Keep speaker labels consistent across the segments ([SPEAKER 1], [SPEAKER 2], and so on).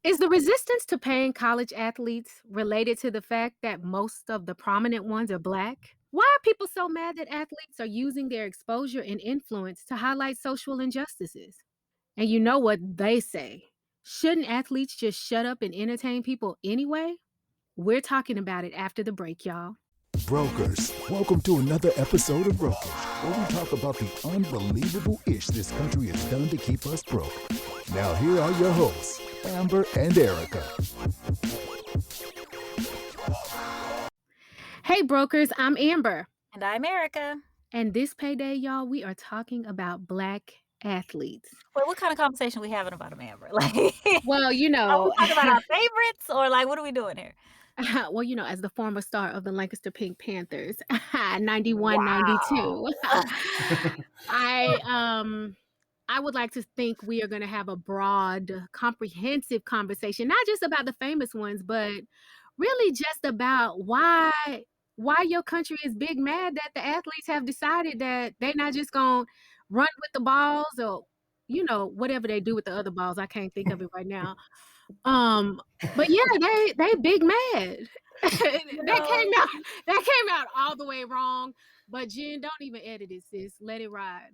[SPEAKER 1] Is the resistance to paying college athletes related to the fact that most of the prominent ones are Black? Why are people so mad that athletes are using their exposure and influence to highlight social injustices? And you know what they say. Shouldn't athletes just shut up and entertain people anyway? We're talking about it after the break, y'all.
[SPEAKER 2] Brokers, welcome to another episode of Brokers, where we talk about the unbelievable ish this country has done to keep us broke. Now here are your hosts, Amber and Erika.
[SPEAKER 1] Hey, brokers, I'm Amber.
[SPEAKER 3] And I'm Erika.
[SPEAKER 1] And this payday, y'all, we are talking about Black athletes.
[SPEAKER 3] Wait, what kind of conversation we having about them, Amber?
[SPEAKER 1] Well, you know.
[SPEAKER 3] Are we talking about our favorites or what are we doing here?
[SPEAKER 1] Well, you know, as the former star of the Lancaster Pink Panthers, 91, 92, I would like to think we are going to have a broad, comprehensive conversation, not just about the famous ones, but really just about why your country is big mad that the athletes have decided that they're not just going to run with the balls or, you know, whatever they do with the other balls. I can't think of it right now. But yeah, they big mad. that came out all the way wrong. But Jen, don't even edit it, sis. Let it ride.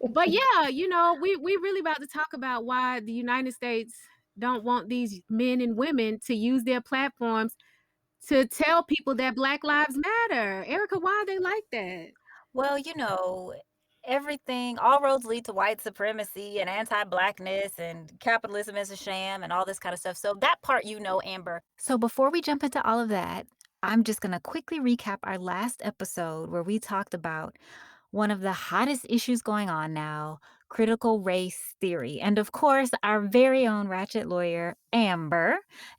[SPEAKER 1] But yeah, you know, we really about to talk about why the United States don't want these men and women to use their platforms to tell people that Black Lives Matter. Erika, why are they like that?
[SPEAKER 3] Well, you know, all roads lead to white supremacy and anti-Blackness and capitalism is a sham and all this kind of stuff. So that part, you know, Amber. So before we jump into all of that, I'm just going to quickly recap our last episode where we talked about one of the hottest issues going on now, critical race theory. And of course, our very own ratchet lawyer, Amber,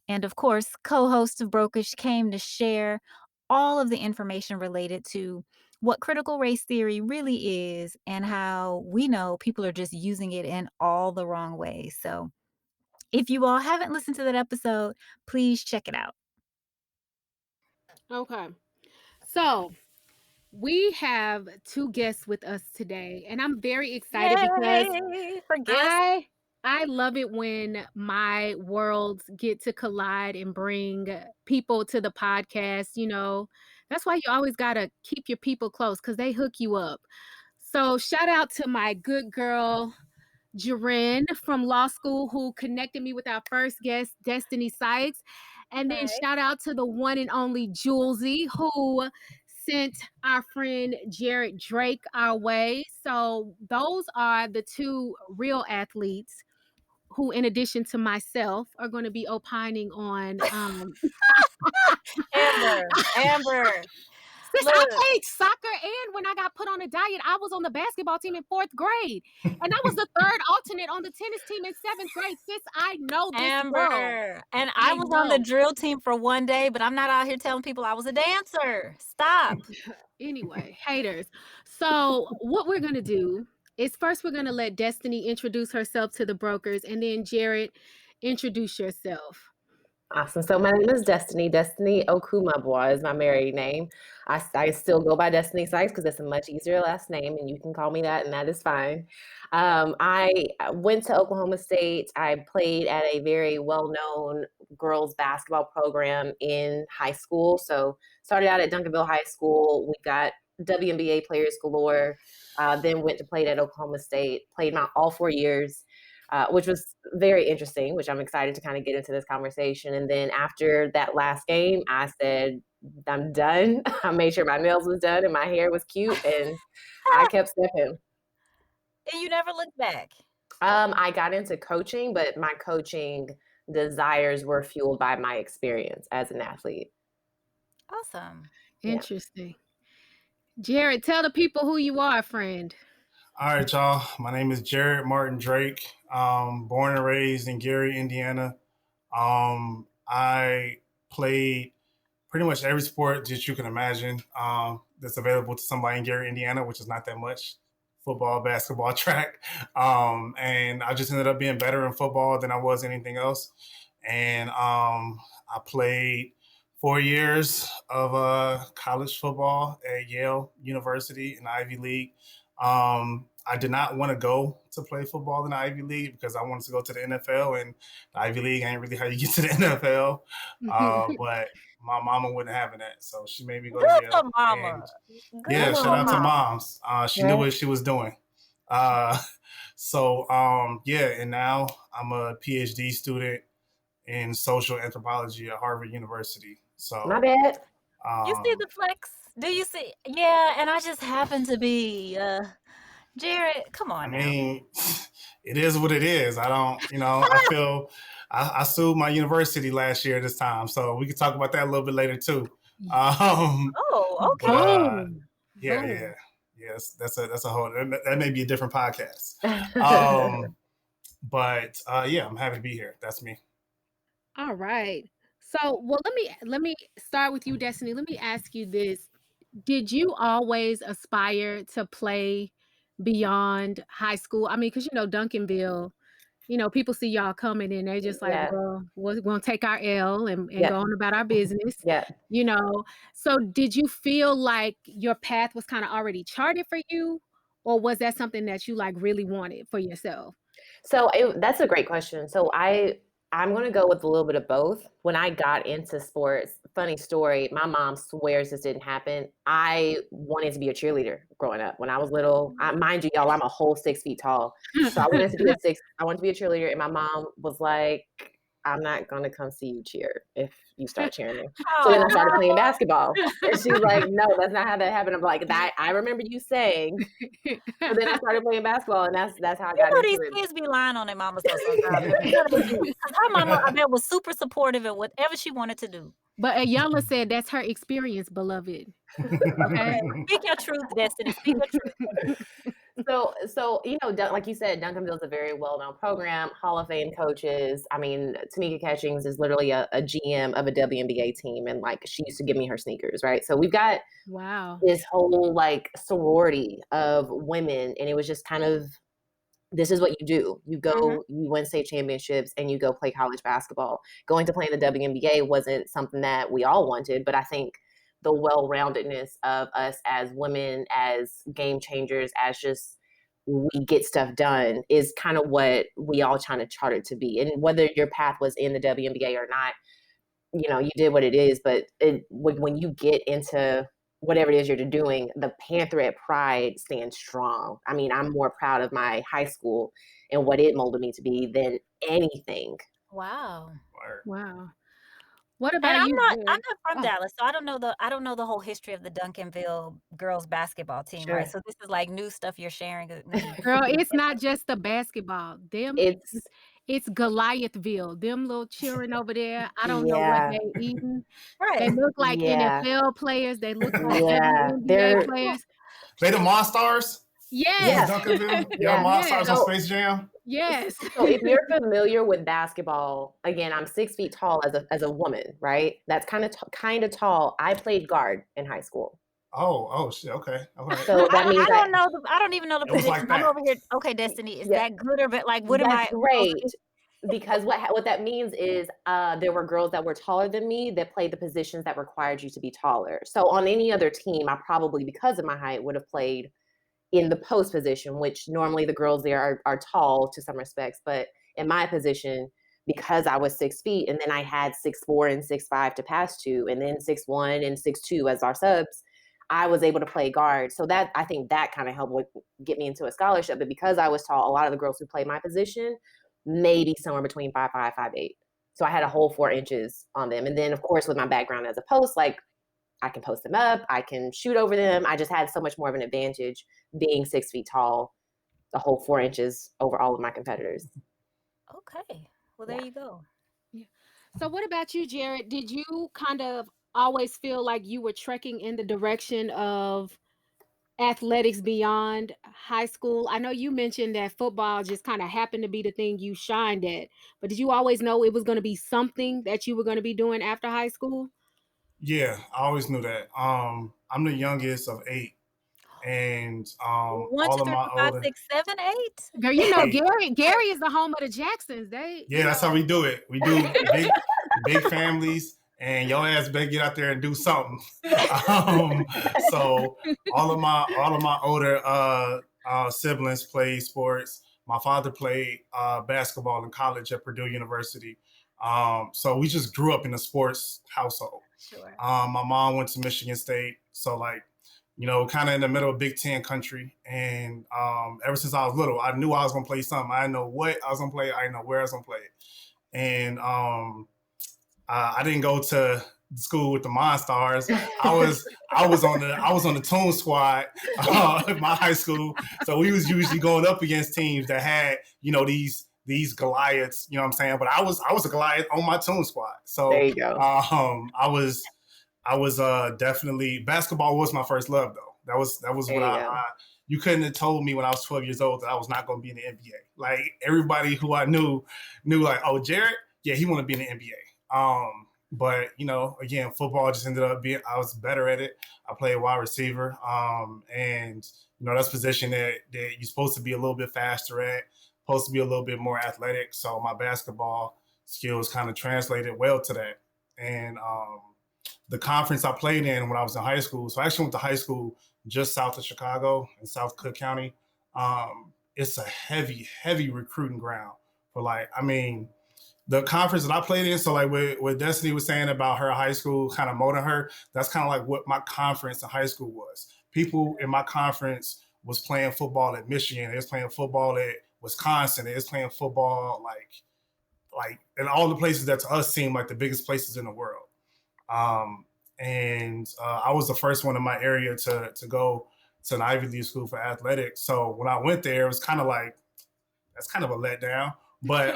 [SPEAKER 3] and of course, co-host of Brokish came to share all of the information related to what critical race theory really is and how we know people are just using it in all the wrong ways. So if you all haven't listened to that episode, please check it out.
[SPEAKER 1] Okay. So we have two guests with us today, and I'm very excited because I love it when my worlds get to collide and bring people to the podcast. You know, that's why you always got to keep your people close because they hook you up. So shout out to my good girl, Jarrett from law school, who connected me with our first guest, Destanie Sykes. And then shout out to the one and only Julesy, who sent our friend Jarrett Drake our way. So those are the two real athletes who, in addition to myself, are going to be opining on
[SPEAKER 3] Amber.
[SPEAKER 1] Sis, I played soccer, and when I got put on a diet, I was on the basketball team in 4th grade. And I was the third alternate on the tennis team in 7th grade. Sis, I know this
[SPEAKER 3] Amber.
[SPEAKER 1] world.
[SPEAKER 3] And I was on the drill team for one day, but I'm not out here telling people I was a dancer. Stop.
[SPEAKER 1] Anyway, haters. So what we're going to do is first we're going to let Destanie introduce herself to the brokers, and then Jarrett, introduce yourself.
[SPEAKER 4] Awesome. So my name is Destanie. Destanie Okumabwa is my married name. I still go by Destanie Sykes because it's a much easier last name, and you can call me that, and that is fine. I went to Oklahoma State. I played at a very well-known girls basketball program in high school. So started out at Duncanville High School. We got WNBA players galore. Then went to play at Oklahoma State. Played all 4 years. Which was very interesting, which I'm excited to kind of get into this conversation. And then after that last game, I said, I'm done. I made sure my nails was done and my hair was cute, and I kept stepping.
[SPEAKER 3] And you never looked back?
[SPEAKER 4] I got into coaching, but my coaching desires were fueled by my experience as an athlete.
[SPEAKER 3] Awesome.
[SPEAKER 1] Interesting. Yeah. Jarrett, tell the people who you are, friend.
[SPEAKER 5] All right, y'all. My name is Jarrett Martin Drake. Born and raised in Gary, Indiana. I played pretty much every sport that you can imagine that's available to somebody in Gary, Indiana, which is not that much. Football, basketball, track. And I just ended up being better in football than I was anything else. And I played 4 years of college football at Yale University in the Ivy League. I did not want to go to play football in the Ivy League because I wanted to go to the NFL, and the Ivy League ain't really how you get to the NFL. But my mama wasn't having that, so she made me go to
[SPEAKER 3] Good
[SPEAKER 5] Yale.
[SPEAKER 3] for mama.
[SPEAKER 5] And
[SPEAKER 3] Good
[SPEAKER 5] yeah,
[SPEAKER 3] for
[SPEAKER 5] shout out to
[SPEAKER 3] mama.
[SPEAKER 5] moms. She knew what she was doing. And now I'm a PhD student in social anthropology at Harvard University. So
[SPEAKER 4] My bad.
[SPEAKER 3] You see the flex? Do you see? Yeah, and I just happen to be Jarrett. Come on
[SPEAKER 5] I
[SPEAKER 3] now.
[SPEAKER 5] mean, it is what it is. I don't, I feel I sued my university last year this time, so we can talk about that a little bit later too.
[SPEAKER 3] Oh, okay.
[SPEAKER 5] But, yes, that's a whole, that may be a different podcast. I'm happy to be here. That's me.
[SPEAKER 1] All right. So, well, let me start with you, Destiny. Let me ask you this. Did you always aspire to play beyond high school? I mean, because Duncanville, people see y'all coming and they just like, well, we're going to take our L and go on about our business. So did you feel like your path was kind of already charted for you, or was that something that you like really wanted for yourself?
[SPEAKER 4] So that's a great question. So I'm going to go with a little bit of both. When I got into sports, funny story, my mom swears this didn't happen. I wanted to be a cheerleader growing up. When I was little, mind you, y'all, I'm a whole 6 feet tall. So I wanted to be a cheerleader. And my mom was like, I'm not going to come see you cheer if you start cheering me. So then I started playing basketball. And she's like, no, that's not how that happened. I'm like, I remember you saying. So then I started playing basketball, and that's how I got into
[SPEAKER 3] these
[SPEAKER 4] it.
[SPEAKER 3] kids be lying on their mamas sometimes. Her mama, I bet, was super supportive of whatever she wanted to do.
[SPEAKER 1] But Ayala said that's her experience, beloved.
[SPEAKER 3] Okay. Speak your truth, Destiny. Speak your truth.
[SPEAKER 4] So like you said, Duncanville is a very well-known program, Hall of Fame coaches. I mean, Tamika Catchings is literally a GM of a WNBA team, and like she used to give me her sneakers, right? So we've got this whole like sorority of women, and it was just kind of, this is what you do. You go, you win state championships, and you go play college basketball. Going to play in the WNBA wasn't something that we all wanted, but I think the well-roundedness of us as women, as game changers, as just we get stuff done is kind of what we all trying to chart it to be. And whether your path was in the WNBA or not, you did what it is. But when you get into whatever it is you're doing, the Panther at Pride stands strong. I mean, I'm more proud of my high school and what it molded me to be than anything.
[SPEAKER 3] Wow.
[SPEAKER 1] What about
[SPEAKER 3] and
[SPEAKER 1] you?
[SPEAKER 3] I'm not from Dallas, so I don't know the whole history of the Duncanville girls basketball team, right? So this is like new stuff you're sharing.
[SPEAKER 1] Girl, it's not just the basketball. It's Goliathville. Them little children over there. I don't know what they eating.
[SPEAKER 3] Right.
[SPEAKER 1] They look like NFL players. They look like NBA players.
[SPEAKER 5] They the Monstars?
[SPEAKER 1] Yes.
[SPEAKER 5] Duncanville? Monstars on Space Jam?
[SPEAKER 1] Yes.
[SPEAKER 4] So if you're familiar with basketball, again, I'm 6 feet tall as a woman, right? That's kind of tall. I played guard in high school.
[SPEAKER 5] Oh shit. Okay.
[SPEAKER 4] So that means
[SPEAKER 3] I don't even know the position.
[SPEAKER 5] Like
[SPEAKER 3] I'm over here. Okay, Destiny, is that good or but like what am I?
[SPEAKER 4] That's great. Because what that means is there were girls that were taller than me that played the positions that required you to be taller. So on any other team, I probably, because of my height, would have played in the post position, which normally the girls there are tall to some respects. But in my position, because I was 6 feet and then I had 6'4" and 6'5" to pass to, and then 6'1" and 6'2" as our subs, I was able to play guard. So that, I think that kind of helped get me into a scholarship. But because I was tall, a lot of the girls who played my position, maybe somewhere between 5'5", 5'8". So I had a whole 4 inches on them. And then of course, with my background as a post, like I can post them up, I can shoot over them. I just had so much more of an advantage being 6 feet tall, a whole 4 inches over all of my competitors.
[SPEAKER 3] Okay. Well, there you go.
[SPEAKER 1] Yeah. So what about you, Jarrett? Did you kind of always feel like you were trekking in the direction of athletics beyond high school? I know you mentioned that football just kind of happened to be the thing you shined at, but did you always know it was going to be something that you were going to be doing after high school?
[SPEAKER 5] Yeah, I always knew that. I'm the youngest of 8. And
[SPEAKER 3] 1, 2, 3, 4, 5, 6, 7, 8.
[SPEAKER 1] Girl, you know Gary is the home of the Jacksons.
[SPEAKER 5] That's how we do it. We do big families, and your ass better get out there and do something. So all of my older siblings played sports. My father played basketball in college at Purdue University. So we just grew up in a sports household.
[SPEAKER 3] Sure.
[SPEAKER 5] My mom went to Michigan State. So like, kind of in the middle of Big Ten country. And ever since I was little, I knew I was going to play something. I didn't know what I was going to play. I didn't know where I was going to play it. And I didn't go to school with the Monstars. I was on the Toon Squad at my high school. So we was usually going up against teams that had, these Goliaths, you know what I'm saying? But I was a Goliath on my Toon Squad. So
[SPEAKER 4] there you go.
[SPEAKER 5] I was definitely, basketball was my first love though. That was what you couldn't have told me when I was 12 years old that I was not going to be in the NBA. Like everybody who I knew like, oh, Jarrett, yeah, he want to be in the NBA. But again, football just ended up being, I was better at it. I played wide receiver. And that's a position that you're supposed to be a little bit faster at, supposed to be a little bit more athletic. So my basketball skills kind of translated well to that. And the conference I played in when I was in high school, so I actually went to high school just south of Chicago in South Cook County. It's a heavy recruiting ground for the conference that I played in. So like what Destiny was saying about her high school kind of molding her, that's kind of like what my conference in high school was. People in my conference was playing football at Michigan. They was playing football at Wisconsin. They was playing football like in all the places that to us seemed like the biggest places in the world. And I was the first one in my area to go to an Ivy League school for athletics. So when I went there, it was kind of like, that's kind of a letdown. But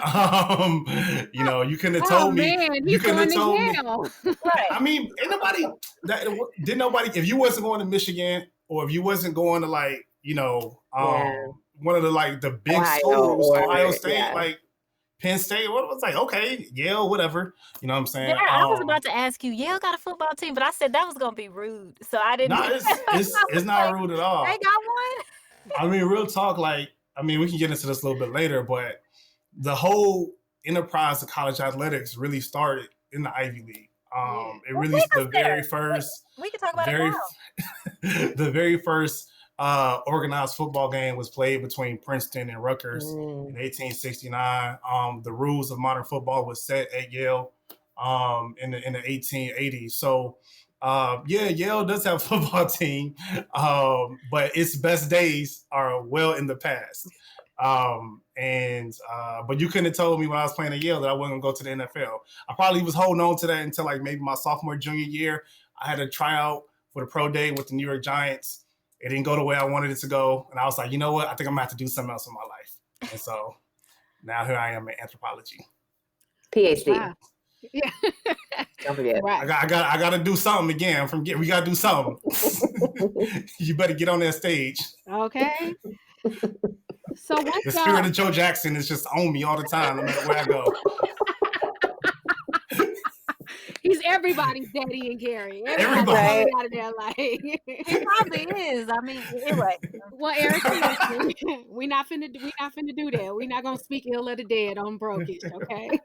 [SPEAKER 5] you couldn't have told me. You couldn't have told me. Right. I mean, didn't nobody. If you wasn't going to Michigan, or if you wasn't going to one of the big schools, Ohio State, Penn State, what was okay, Yale, whatever. You know what I'm saying?
[SPEAKER 3] Yeah, I was about to ask you, Yale got a football team, but I said that was gonna be rude, so I didn't.
[SPEAKER 5] No, it's not rude at all.
[SPEAKER 3] They got one.
[SPEAKER 5] I mean, real talk. We can get into this a little bit later, but the whole enterprise of college athletics really started in the Ivy League. It really the very first.
[SPEAKER 3] We can talk about it now.
[SPEAKER 5] The very first organized football game was played between Princeton and Rutgers in 1869. The rules of modern football was set at Yale in the 1880s. So Yale does have a football team, but its best days are well in the past. But you couldn't have told me when I was playing at Yale that I wasn't going to go to the NFL. I probably was holding on to that until maybe my sophomore, junior year. I had a tryout for the pro day with the New York Giants. It didn't go the way I wanted it to go. And I was like, you know what? I think I'm going to have to do something else in my life. And so now here I am in anthropology.
[SPEAKER 4] PhD.
[SPEAKER 1] Wow. Yeah.
[SPEAKER 4] Don't forget.
[SPEAKER 5] Right. I got to do something again. We got to do something. You better get on that stage.
[SPEAKER 1] Okay. So
[SPEAKER 5] the spirit of Joe Jackson is just on me all the time, no matter where I go.
[SPEAKER 3] He's everybody's Daddy and Gary.
[SPEAKER 5] Everybody
[SPEAKER 3] out of there, he probably is. I mean, anyway.
[SPEAKER 1] Well, Erika, we're not finna do that. We're not gonna speak ill of the dead on Brokish, okay?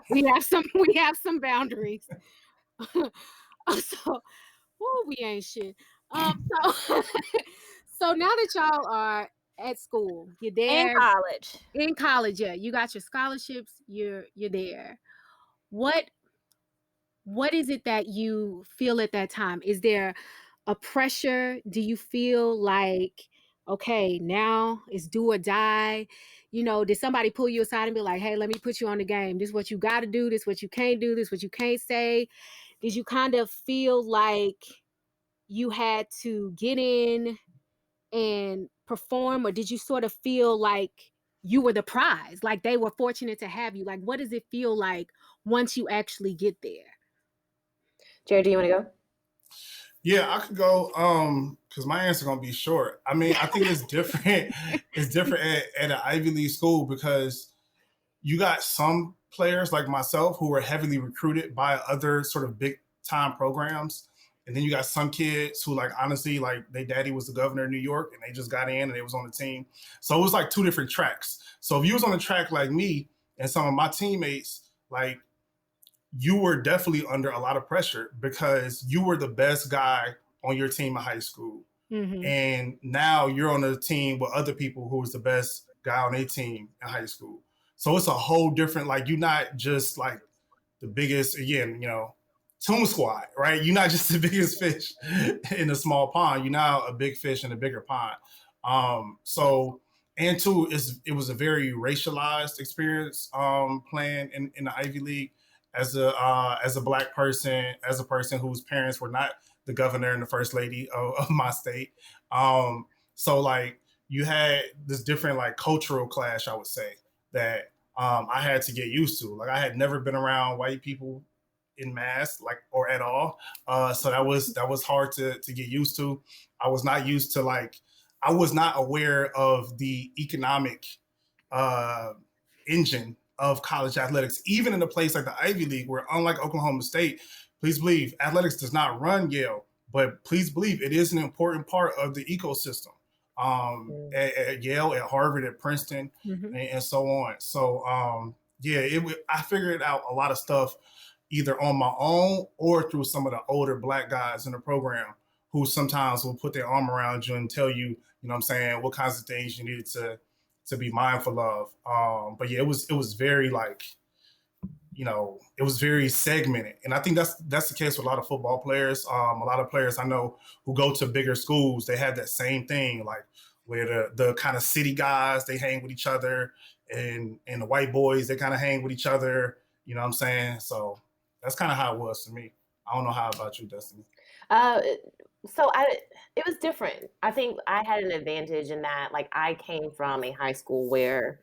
[SPEAKER 1] we have some boundaries. We ain't shit. So now that y'all are at school, you're there in college, yeah, you got your scholarships, you're there. What is it that you feel at that time? Is there a pressure? Do you feel like, okay, now it's do or die? Did somebody pull you aside and be like, hey, let me put you on the game. This is what you got to do. This is what you can't do. This is what you can't say. Did you kind of feel like you had to get in and perform, or did you sort of feel like you were the prize? Like they were fortunate to have you? Like, what does it feel like once you actually get there?
[SPEAKER 4] Jarrett, do you want to go?
[SPEAKER 5] Yeah, I could go because my answer is going to be short. I mean, I think it's different. It's different at an Ivy League school because you got some players like myself who were heavily recruited by other sort of big time programs. And then you got some kids who honestly, their daddy was the governor of New York and they just got in and they was on the team. So it was two different tracks. So if you was on a track like me and some of my teammates, you were definitely under a lot of pressure because you were the best guy on your team in high school.
[SPEAKER 1] Mm-hmm.
[SPEAKER 5] And now you're on a team with other people who was the best guy on their team in high school. So it's a whole different, like, you're not just like the biggest, again, Toom Squad, right? You're not just the biggest fish in a small pond. You're now a big fish in a bigger pond. So, and two, it was a very racialized experience playing in the Ivy League as a Black person, as a person whose parents were not the governor and the first lady of my state. So like you had this different like cultural clash, I would say, that I had to get used to. Like I had never been around white people in mass, like, or at all. So that was hard to get used to. I was not used to I was not aware of the economic engine of college athletics, even in a place like the Ivy League, where unlike Oklahoma State, please believe athletics does not run Yale, but please believe it is an important part of the ecosystem. At Yale, at Harvard, at Princeton, and so on. So I figured out a lot of stuff either on my own or through some of the older Black guys in the program who sometimes will put their arm around you and tell you, you know what I'm saying, what kinds of things you needed to be mindful of. But yeah, it was very it was very segmented. And I think that's the case with a lot of football players. A lot of players I know who go to bigger schools, they have that same thing, like where the kind of city guys, they hang with each other, and the white boys, they kind of hang with each other. You know what I'm saying? So that's kind of how it was to me. I don't know how about you, Destiny.
[SPEAKER 4] It was different. I think I had an advantage in that, like, I came from a high school where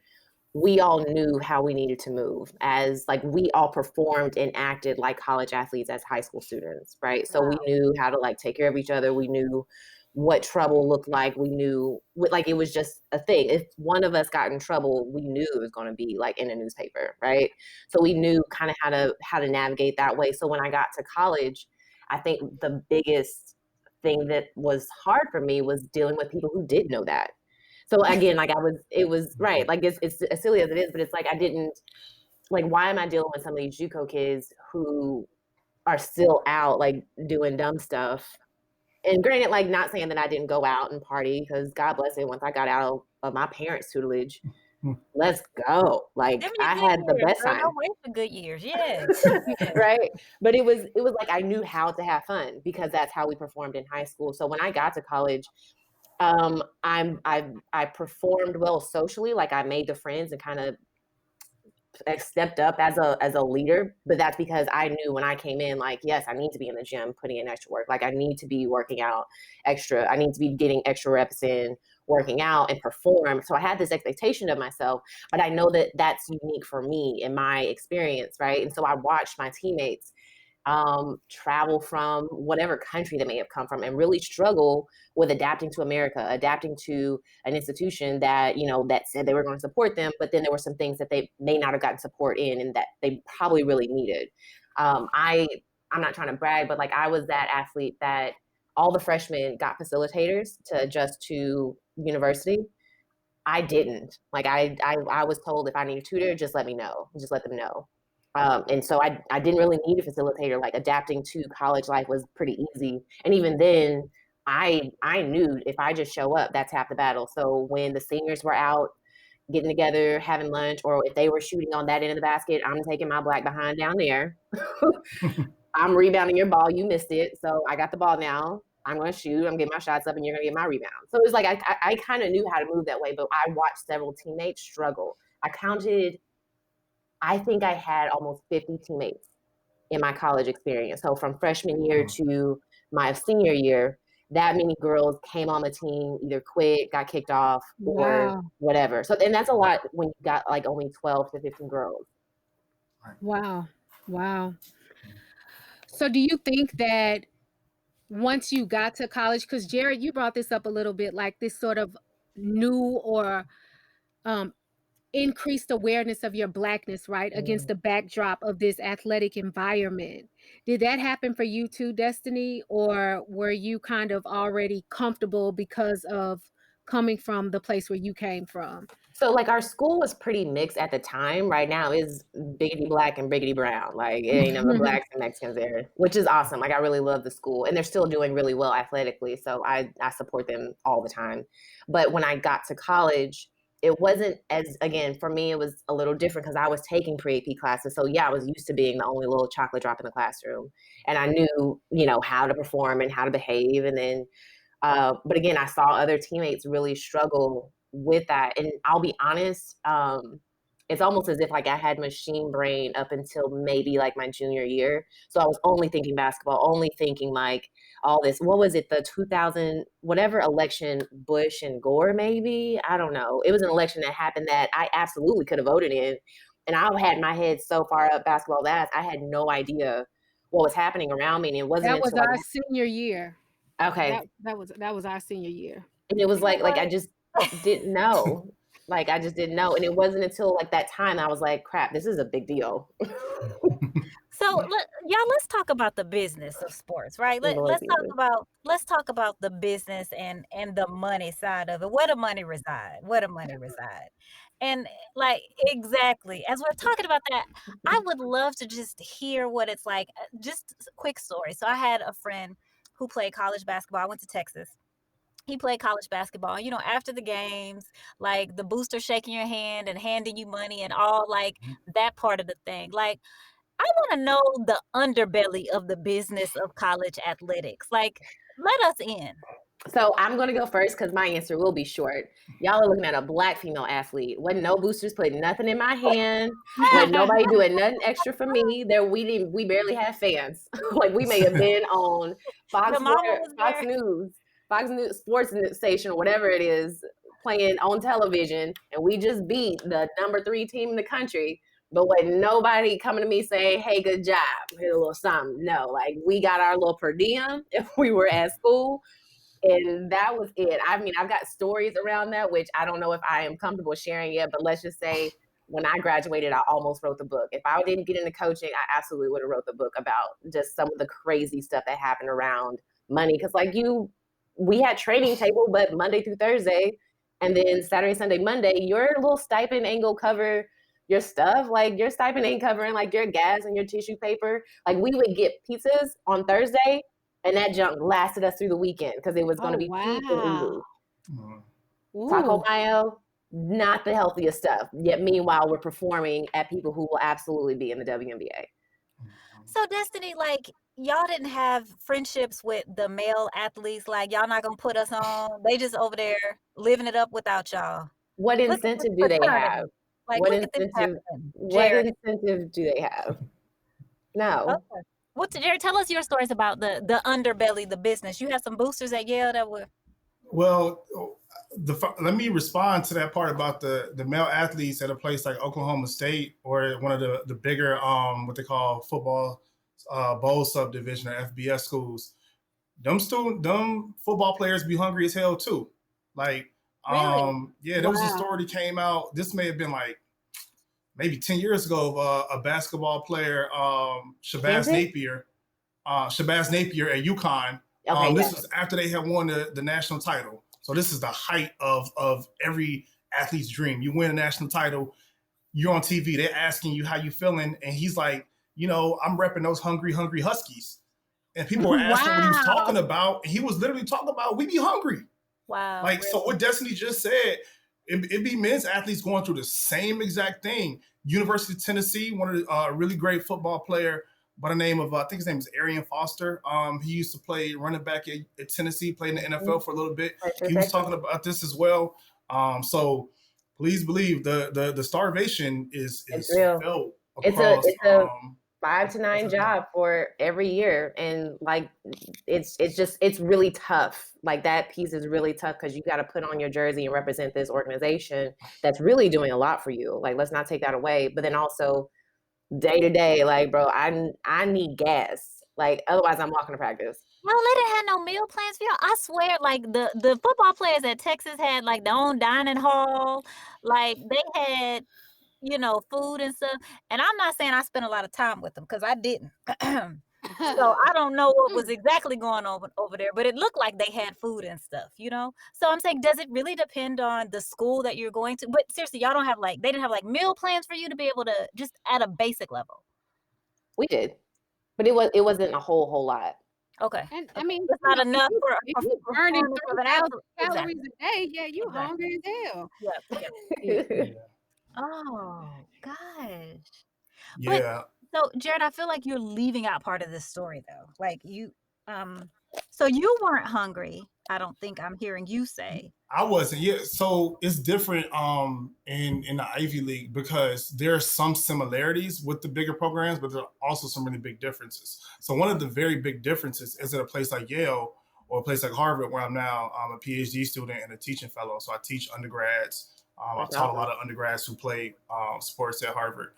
[SPEAKER 4] we all knew how we needed to move, as like we all performed and acted like college athletes as high school students, right? So we knew how to like take care of each other. We knew what trouble looked like. We knew like it was just a thing. If one of us got in trouble, we knew it was going to be like in a newspaper, right? So we knew kind of how to navigate that way. So when I got to college, I think the biggest thing that was hard for me was dealing with people who did know that. So again, like it was right. Like it's as silly as it is, but it's like I didn't, like, why am I dealing with some of these JUCO kids who are still out like doing dumb stuff? And granted, like, not saying that I didn't go out and party, because God bless it, once I got out of my parents' tutelage, let's go. Like I had the best time.
[SPEAKER 3] No wait for good years, yes.
[SPEAKER 4] Right. But it was like I knew how to have fun because that's how we performed in high school. So when I got to college, I performed well socially. Like I made the friends and kind of stepped up as a leader, but that's because I knew when I came in, like, yes, I need to be in the gym putting in extra work. Like I need to be working out extra. I need to be getting extra reps in working out and perform. So I had this expectation of myself, but I know that that's unique for me in my experience, right? And so I watched my teammates travel from whatever country they may have come from and really struggle with adapting to America, adapting to an institution that, that said they were going to support them, but then there were some things that they may not have gotten support in and that they probably really needed. I'm not trying to brag, but like I was that athlete that all the freshmen got facilitators to adjust to university. I didn't. Like I was told if I need a tutor, just let me know. Just let them know. And so I didn't really need a facilitator. Like adapting to college life was pretty easy. And even then I knew if I just show up, that's half the battle. So when the seniors were out getting together, having lunch, or if they were shooting on that end of the basket, I'm taking my black behind down there. I'm rebounding your ball. You missed it. So I got the ball now. I'm going to shoot. I'm getting my shots up and you're going to get my rebound. So it was like, I kind of knew how to move that way, but I watched several teammates struggle. I think I had almost 50 teammates in my college experience. So from freshman year to my senior year, that many girls came on the team, either quit, got kicked off, or whatever. So, and that's a lot when you got like only 12 to 15 girls.
[SPEAKER 1] Wow. So do you think that once you got to college, because Jarrett, you brought this up a little bit, like this sort of new or increased awareness of your Blackness, right, against the backdrop of this athletic environment. Did that happen for you too, Destiny? Or were you kind of already comfortable because of coming from the place where you came from?
[SPEAKER 4] So like our school was pretty mixed at the time. Right now is biggity black and biggity brown. Like it ain't no blacks and Mexicans there, which is awesome. Like I really love the school, and they're still doing really well athletically. So I support them all the time. But when I got to college, it wasn't as, again, for me, it was a little different because I was taking pre-AP classes. So yeah, I was used to being the only little chocolate drop in the classroom, and I knew, how to perform and how to behave. And then but again, I saw other teammates really struggle with that. And I'll be honest, it's almost as if like I had machine brain up until maybe like my junior year. So I was only thinking basketball, only thinking like all this. What was it? The 2000 whatever election, Bush and Gore, maybe? I don't know. It was an election that happened that I absolutely could have voted in. And I had my head so far up basketball that I had no idea what was happening around me. And it wasn't
[SPEAKER 1] That was
[SPEAKER 4] until
[SPEAKER 1] our senior year.
[SPEAKER 4] okay.
[SPEAKER 1] That was our senior year.
[SPEAKER 4] And it was like I just didn't know. Like I just didn't know. And it wasn't until like that time I was like, crap, this is a big deal.
[SPEAKER 3] So let's talk about the business of sports, right? Let's talk about the business and the money side of it. Where the money reside? And like exactly as we're talking about that, I would love to just hear what it's like. Just a quick story. So I had a friend who played college basketball. I went to Texas. He played college basketball. After the games, like the booster shaking your hand and handing you money and all like that part of the thing. Like I want to know the underbelly of the business of college athletics. Like, let us in.
[SPEAKER 4] So I'm going to go first because my answer will be short. Y'all are looking at a Black female athlete. Wasn't no boosters putting nothing in my hand. Wasn't nobody doing nothing extra for me. We barely had fans. Like we may have been on Fox News sports station, or whatever it is, playing on television, and we just beat the number 3 team in the country. But when nobody coming to me saying, hey, good job, hit a little something. No, like we got our little per diem if we were at school. And that was it. I mean, I've got stories around that, which I don't know if I am comfortable sharing yet, but let's just say when I graduated, I almost wrote the book. If I didn't get into coaching, I absolutely would have wrote the book about just some of the crazy stuff that happened around money. Because we had training table, but Monday through Thursday, and then Saturday, Sunday, Monday, your little stipend ain't gonna cover your stuff. Like your stipend ain't covering like your gas and your tissue paper. Like we would get pizzas on Thursday, and that junk lasted us through the weekend because it was going to be cheap and easy. Taco mayo, not the healthiest stuff. Yet meanwhile, we're performing at people who will absolutely be in the WNBA.
[SPEAKER 3] So Destanie, like y'all didn't have friendships with the male athletes. Like y'all not gonna put us on. They just over there living it up without y'all.
[SPEAKER 4] What incentive do they have?
[SPEAKER 3] Like
[SPEAKER 4] what incentive do they have? No.
[SPEAKER 3] Okay. Jarrett, tell us your stories about the underbelly, the business. You had some boosters at Yale that were.
[SPEAKER 5] Well, let me respond to that part about the male athletes at a place like Oklahoma State or one of the bigger what they call football bowl subdivision or FBS schools. Them football players be hungry as hell too. Like,
[SPEAKER 3] really?
[SPEAKER 5] There was a story that came out. This may have been like maybe 10 years ago of a basketball player, Shabazz Napier at UConn. This was after they had won the national title. So this is the height of every athlete's dream. You win a national title, you're on TV, they're asking you how you feeling, and he's like, I'm repping those hungry Huskies. And people were asking what he was talking about, and he was literally talking about we be hungry.
[SPEAKER 3] Wow.
[SPEAKER 5] Like, really? So what Destanie just said, it be men's athletes going through the same exact thing. University of Tennessee, one of the really great football player by the name of, I think his name is Arian Foster. He used to play running back at Tennessee, played in the NFL for a little bit. He was talking about this as well. So please believe the starvation is
[SPEAKER 4] real.
[SPEAKER 5] felt across.
[SPEAKER 4] It's a 5 to 9 job for every year, and like it's really tough. Like that piece is really tough because you got to put on your jersey and represent this organization that's really doing a lot for you. Like let's not take that away, but then also day to day, like bro, I need gas. Like otherwise I'm walking to practice.
[SPEAKER 3] No, they didn't have no meal plans for y'all. I swear, like the football players at Texas had like their own dining hall. Like they had food and stuff. And I'm not saying I spent a lot of time with them because I didn't. So I don't know what was exactly going on over there, but it looked like they had food and stuff, you know? So I'm saying, does it really depend on the school that you're going to? But seriously, y'all don't have like, they didn't have like meal plans for you to be able to just at a basic level.
[SPEAKER 4] We did, but it wasn't a whole lot.
[SPEAKER 3] Okay.
[SPEAKER 1] And I mean,
[SPEAKER 3] It's not enough for
[SPEAKER 1] if you burning
[SPEAKER 3] performance of an
[SPEAKER 1] 3,000
[SPEAKER 3] athlete.
[SPEAKER 1] calories
[SPEAKER 3] Exactly.
[SPEAKER 1] a day, yeah, you
[SPEAKER 3] Exactly.
[SPEAKER 1] hungry as hell.
[SPEAKER 3] Yep.
[SPEAKER 5] Yeah.
[SPEAKER 3] Oh gosh.
[SPEAKER 5] Yeah.
[SPEAKER 3] So Jarrett, I feel like you're leaving out part of this story though. Like you, so you weren't hungry. I don't think I'm hearing you say.
[SPEAKER 5] I wasn't. Yeah, so it's different in the Ivy League because there are some similarities with the bigger programs, but there are also some really big differences. So one of the very big differences is at a place like Yale or a place like Harvard, where I'm now a PhD student and a teaching fellow. So I teach undergrads. I've taught a lot of undergrads who play sports at Harvard.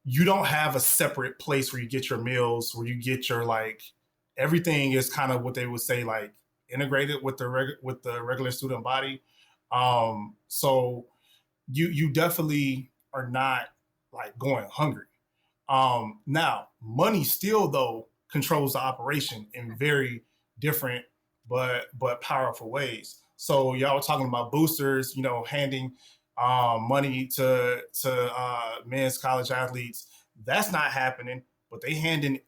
[SPEAKER 5] You don't have a separate place where you get your meals, where you get your like everything is kind of what they would say like integrated with the regular student body. So you definitely are not like going hungry. Now money still though controls the operation in very different but powerful ways. So y'all were talking about boosters, handing money to men's college athletes. That's not happening. But they handing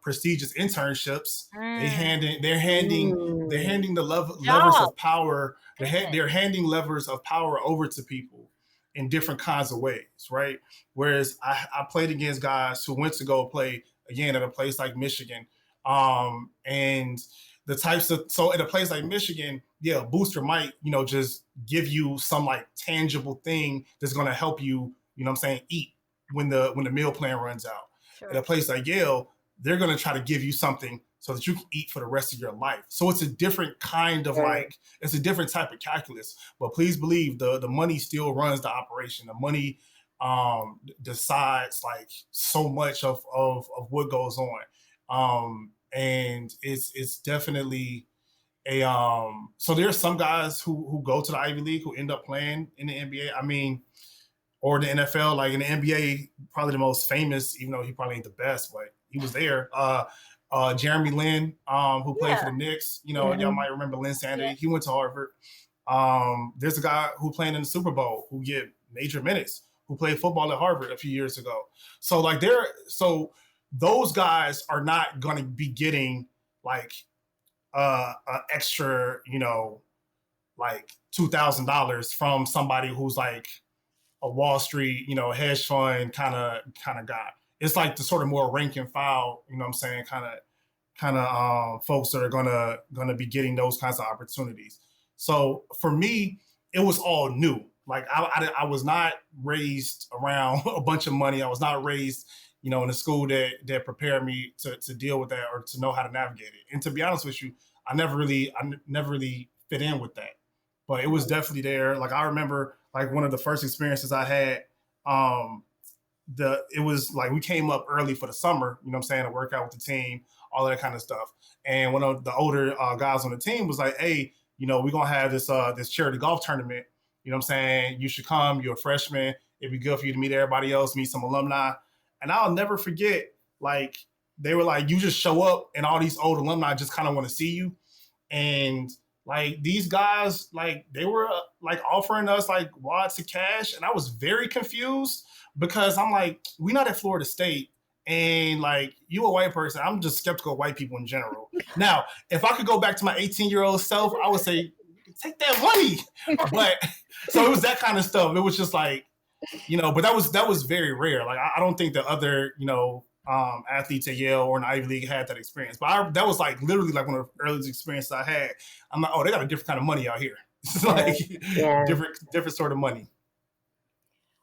[SPEAKER 5] prestigious internships. They're handing the levers of power. They're handing levers of power over to people in different kinds of ways, right? Whereas I played against guys who went to go play again at a place like Michigan, and the types of at a place like Michigan, yeah, a booster might just give you some like tangible thing that's going to help you, eat when the meal plan runs out. Sure. At a place like Yale, they're going to try to give you something so that you can eat for the rest of your life. So it's a different kind of it's a different type of calculus. But please believe the money still runs the operation. The money decides like so much of what goes on. And it's definitely so there's some guys who go to the Ivy League who end up playing in the NBA. I mean, or the NFL, like in the NBA, probably the most famous, even though he probably ain't the best, but he was there. Jeremy Lin, who played for the Knicks, y'all might remember Lin Sandy. Yeah. He went to Harvard. There's a guy who played in the Super Bowl who get major minutes, who played football at Harvard a few years ago. So like those guys are not going to be getting like an extra, like $2,000 from somebody who's like a Wall Street, hedge fund kind of guy. It's like the sort of more rank and file, kind of folks that are gonna be getting those kinds of opportunities. So for me, it was all new. Like I was not raised around a bunch of money. I was not raised, in a school that prepared me to deal with that or to know how to navigate it. And to be honest with you, I never really fit in with that. But it was definitely there. Like I remember, like one of the first experiences I had, it was like we came up early for the summer, to work out with the team, all that kind of stuff. And one of the older guys on the team was like, "Hey, we're gonna have this charity golf tournament. You should come. You're a freshman. It'd be good for you to meet everybody else, meet some alumni." And I'll never forget, like they were like, "You just show up, and all these old alumni just kind of want to see you." And like these guys, like they were like offering us like wads of cash, and I was very confused because I'm like, we're not at Florida State, and like you a white person, I'm just skeptical of white people in general. Now, if I could go back to my 18-year-old self, I would say, take that money. But so it was that kind of stuff. It was just like, but that was very rare. Like I don't think the other, athletes at Yale or in the Ivy League had that experience. But that was like literally like one of the earliest experiences I had. I'm like, oh, they got a different kind of money out here. It's like different sort of money.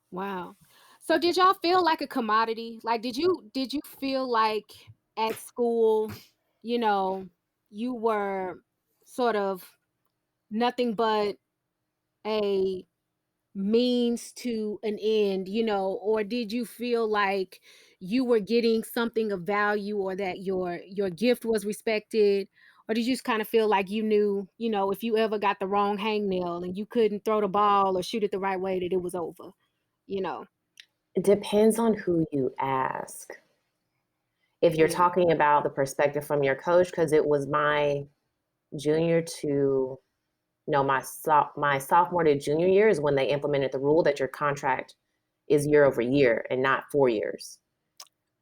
[SPEAKER 1] Wow. So did y'all feel like a commodity? Like did you feel like at school, you were sort of nothing but a means to an end, or did you feel like you were getting something of value or that your gift was respected? Or did you just kind of feel like you knew, if you ever got the wrong hangnail and you couldn't throw the ball or shoot it the right way, that it was over,
[SPEAKER 4] It depends on who you ask. if you're talking about the perspective from your coach, because it was my junior to no, my sophomore to junior year is when they implemented the rule that your contract is year over year and not 4 years.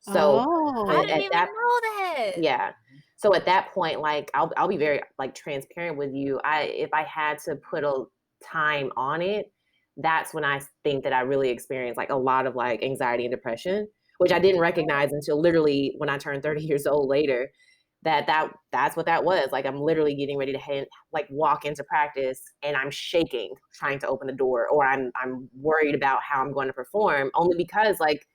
[SPEAKER 4] So
[SPEAKER 3] I didn't
[SPEAKER 4] at
[SPEAKER 3] even
[SPEAKER 4] that,
[SPEAKER 3] know that.
[SPEAKER 4] yeah. So at that point, like I'll be very like transparent with you. If I had to put a time on it, that's when I think that I really experienced like a lot of like anxiety and depression, which I didn't recognize until literally when I turned 30 years old later. That's what that was. Like I'm literally getting ready to walk into practice and I'm shaking trying to open the door, or I'm worried about how I'm going to perform, only because like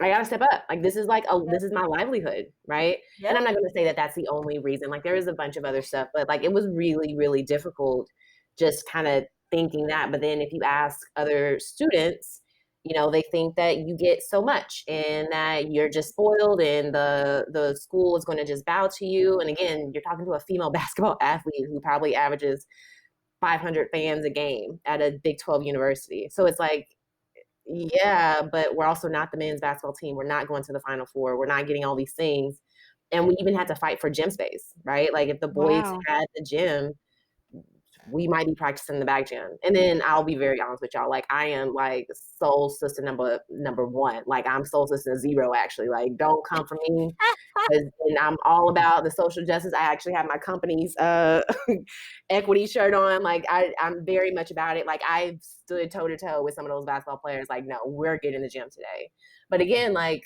[SPEAKER 4] I gotta step up. Like this is this is my livelihood, right?
[SPEAKER 3] Yep.
[SPEAKER 4] And I'm not gonna say that that's the only reason. Like there is a bunch of other stuff, but like it was really, really difficult just kind of thinking that. But then if you ask other students, you know, they think that you get so much and that you're just spoiled and the school is going to just bow to you. And again, you're talking to a female basketball athlete who probably averages 500 fans a game at a Big 12 university. So it's like, yeah, but we're also not the men's basketball team. We're not going to the Final Four. We're not getting all these things. And we even had to fight for gym space, right? Like if the boys had the gym, we might be practicing in the back gym. And then I'll be very honest with y'all. Like I am like soul sister number one. Like I'm soul sister 0, actually. Like don't come for me. And I'm all about the social justice. I actually have my company's equity shirt on. Like I'm very much about it. Like I stood toe to toe with some of those basketball players. Like, no, we're getting the gym today. But again, like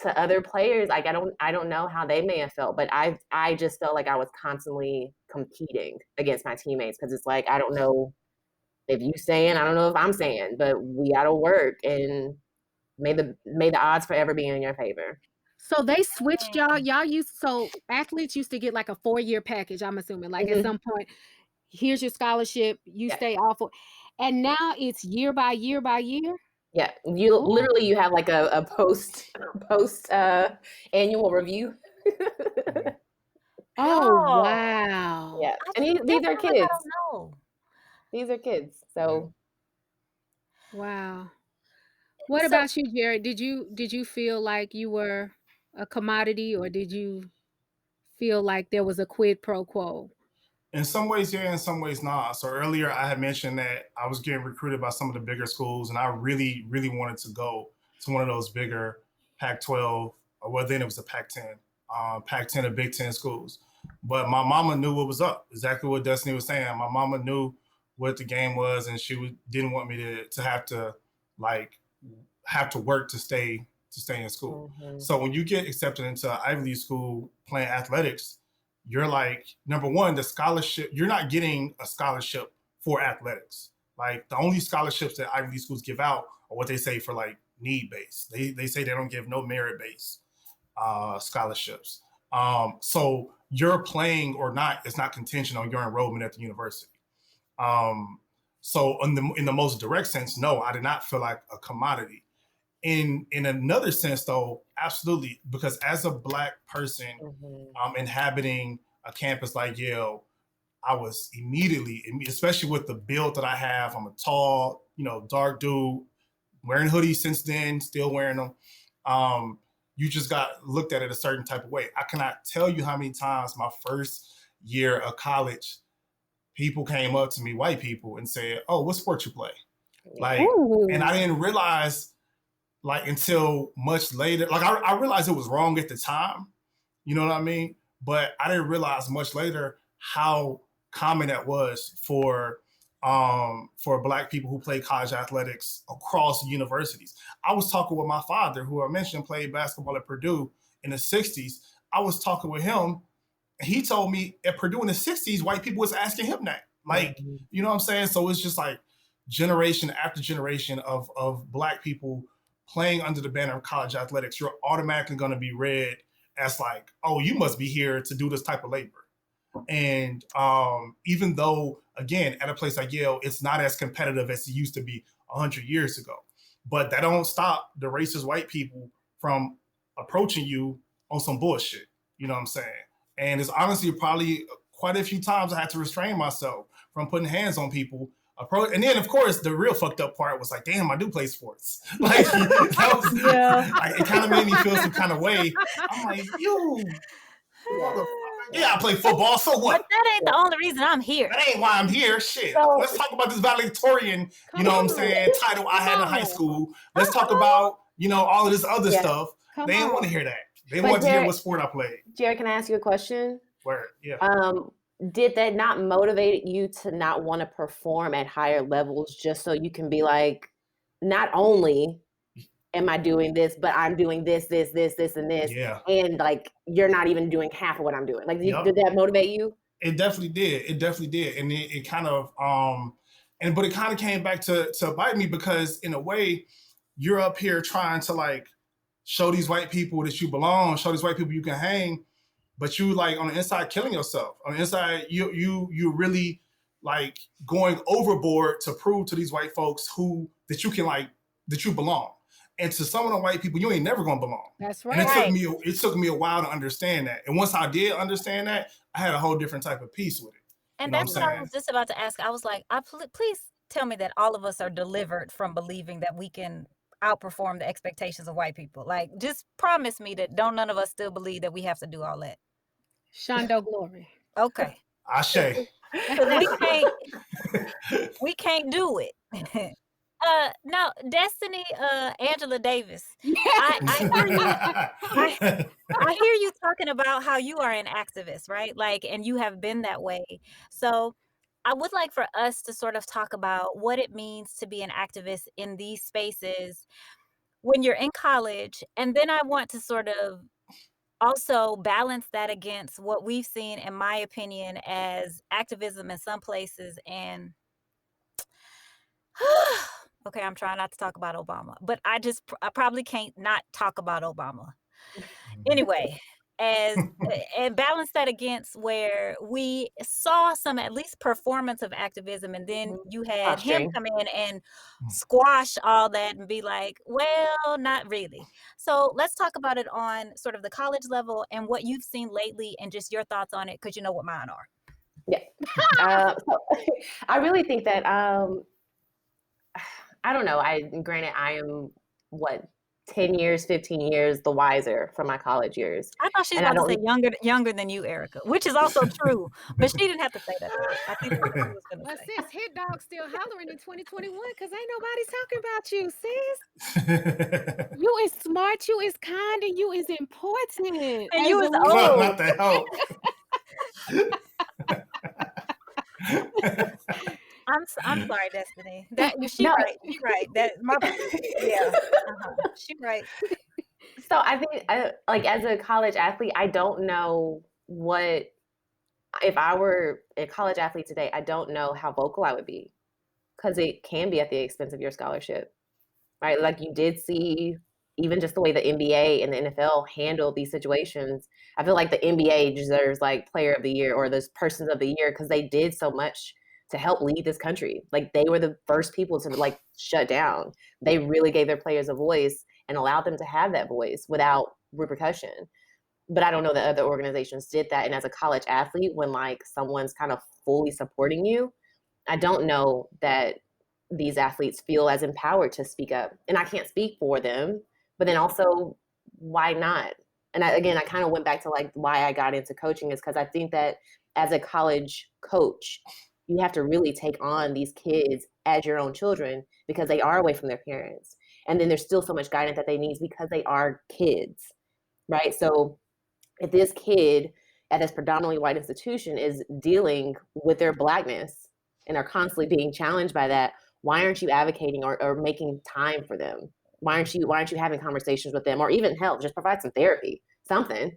[SPEAKER 4] to other players, like I don't know how they may have felt, but I just felt like I was constantly competing against my teammates, because it's like I don't know if you saying, I don't know if I'm saying, but we gotta work, and may the odds forever be in your favor.
[SPEAKER 1] So they switched y'all so athletes used to get like a 4-year package, I'm assuming. Like at some point, here's your scholarship, you stay off, and now it's year by year by year.
[SPEAKER 4] Yeah, you literally you have like a post annual review.
[SPEAKER 1] Oh wow!
[SPEAKER 4] Yeah, and these are kids.
[SPEAKER 3] I don't know.
[SPEAKER 4] These are kids. So
[SPEAKER 1] wow. What about you, Jarrett? Did you feel like you were a commodity, or did you feel like there was a quid pro quo?
[SPEAKER 5] In some ways, yeah, in some ways, not. So earlier I had mentioned that I was getting recruited by some of the bigger schools, and I really, really wanted to go to one of those bigger Pac-12, or well, then it was the Pac-10, Pac-10 or Big Ten schools. But my mama knew what was up, exactly what Destiny was saying. My mama knew what the game was, and she didn't want me to have to work to stay in school. Mm-hmm. So when you get accepted into an Ivy League school playing athletics, you're like, number one, the scholarship, you're not getting a scholarship for athletics. Like the only scholarships that Ivy League schools give out are what they say for like need-based. They say they don't give no merit-based scholarships. So you're playing or not, it's not contingent on your enrollment at the university. So in the most direct sense, no, I did not feel like a commodity. In another sense, though, absolutely, because as a Black person inhabiting a campus like Yale, I was immediately, especially with the build that I have, I'm a tall, dark dude, wearing hoodies since then, still wearing them. You just got looked at it a certain type of way. I cannot tell you how many times my first year of college, people came up to me, white people, and said, "Oh, what sport you play?" Like, ooh. And I didn't realize, like, until much later, like I realized it was wrong at the time, you know what I mean? But I didn't realize much later how common that was for Black people who play college athletics across universities. I was talking with my father, who I mentioned played basketball at Purdue in the 60s. I was talking with him, and he told me at Purdue in the 60s, white people was asking him that. Like, you know what I'm saying? So it's just like generation after generation of Black people playing under the banner of college athletics. You're automatically going to be read as like, oh, you must be here to do this type of labor. And even though, again, at a place like Yale, it's not as competitive as it used to be 100 years ago, but that don't stop the racist white people from approaching you on some bullshit. You know what I'm saying? And it's honestly probably quite a few times I had to restrain myself from putting hands on people approach. And then, of course, the real fucked up part was like, damn, I do play sports. Like, that was, like, it kind of made me feel some kind of way. I'm like, you motherfucker. Yeah, I play football, so what?
[SPEAKER 3] But that ain't the only reason I'm here.
[SPEAKER 5] That ain't why I'm here. Shit. Let's talk about this valedictorian, you know what I'm saying, title I had in high school. Let's talk about, you know, all of this other stuff. They didn't want to hear that. They wanted to hear what sport I played.
[SPEAKER 4] Jarrett, can I ask you a question?
[SPEAKER 5] Word, yeah.
[SPEAKER 4] Did that not motivate you to not want to perform at higher levels just so you can be like, not only am I doing this, but I'm doing this, and this.
[SPEAKER 5] Yeah.
[SPEAKER 4] And like, you're not even doing half of what I'm doing. Like, did that motivate you?
[SPEAKER 5] It definitely did. It definitely did. And it kind of, but it kind of came back to bite me, because in a way, you're up here trying to like show these white people that you belong, show these white people you can hang, but you like on the inside killing yourself. On the inside, you really like going overboard to prove to these white folks that you belong. And to some of the white people, you ain't never gonna belong.
[SPEAKER 1] That's right.
[SPEAKER 5] And it took me a while to understand that. And once I did understand that, I had a whole different type of peace with it.
[SPEAKER 3] And that's what I was just about to ask. I was like, please tell me that all of us are delivered from believing that we can outperform the expectations of white people. Like, just promise me that none of us still believe that we have to do all that.
[SPEAKER 1] Shondo glory.
[SPEAKER 3] Okay.
[SPEAKER 5] Ashe.
[SPEAKER 3] We can't do it. Now, Destanie, Angela Davis, I hear you talking about how you are an activist, right? Like, and you have been that way. So I would like for us to sort of talk about what it means to be an activist in these spaces when you're in college. And then I want to sort of also balance that against what we've seen, in my opinion, as activism in some places. And okay, I'm trying not to talk about Obama, but I probably can't not talk about Obama. Anyway, and balance that against where we saw some at least performance of activism, and then you had him come in and squash all that and be like, well, not really. So let's talk about it on sort of the college level and what you've seen lately and just your thoughts on it, because you know what mine are.
[SPEAKER 4] Yeah. So, I really think that I don't know. Granted, I am 10 years, 15 years the wiser from my college years.
[SPEAKER 3] I thought she was about to say younger than you, Erika, which is also true, but she didn't have to say that. I think that's what she was going to say.
[SPEAKER 1] Sis, Hit Dog still hollering in 2021 because ain't nobody talking about you, sis. You is smart, you is kind, and you is important.
[SPEAKER 3] And you is old.
[SPEAKER 5] Not the help.
[SPEAKER 3] I'm sorry, Destanie. She's right. That she's right.
[SPEAKER 4] So I think, as a college athlete, I don't know if I were a college athlete today, I don't know how vocal I would be, because it can be at the expense of your scholarship, right? Like, you did see even just the way the NBA and the NFL handle these situations. I feel like the NBA deserves like Player of the Year or those Persons of the Year, because they did so much to help lead this country. Like, they were the first people to like shut down. They really gave their players a voice and allowed them to have that voice without repercussion. But I don't know that other organizations did that. And as a college athlete, when like someone's kind of fully supporting you, I don't know that these athletes feel as empowered to speak up. And I can't speak for them, but then also, why not? And I kind of went back to like why I got into coaching, is because I think that as a college coach, you have to really take on these kids as your own children, because they are away from their parents. And then there's still so much guidance that they need because they are kids, right? So if this kid at this predominantly white institution is dealing with their Blackness and are constantly being challenged by that, why aren't you advocating or making time for them? Why aren't you having conversations with them, or even help, just provide some therapy, something,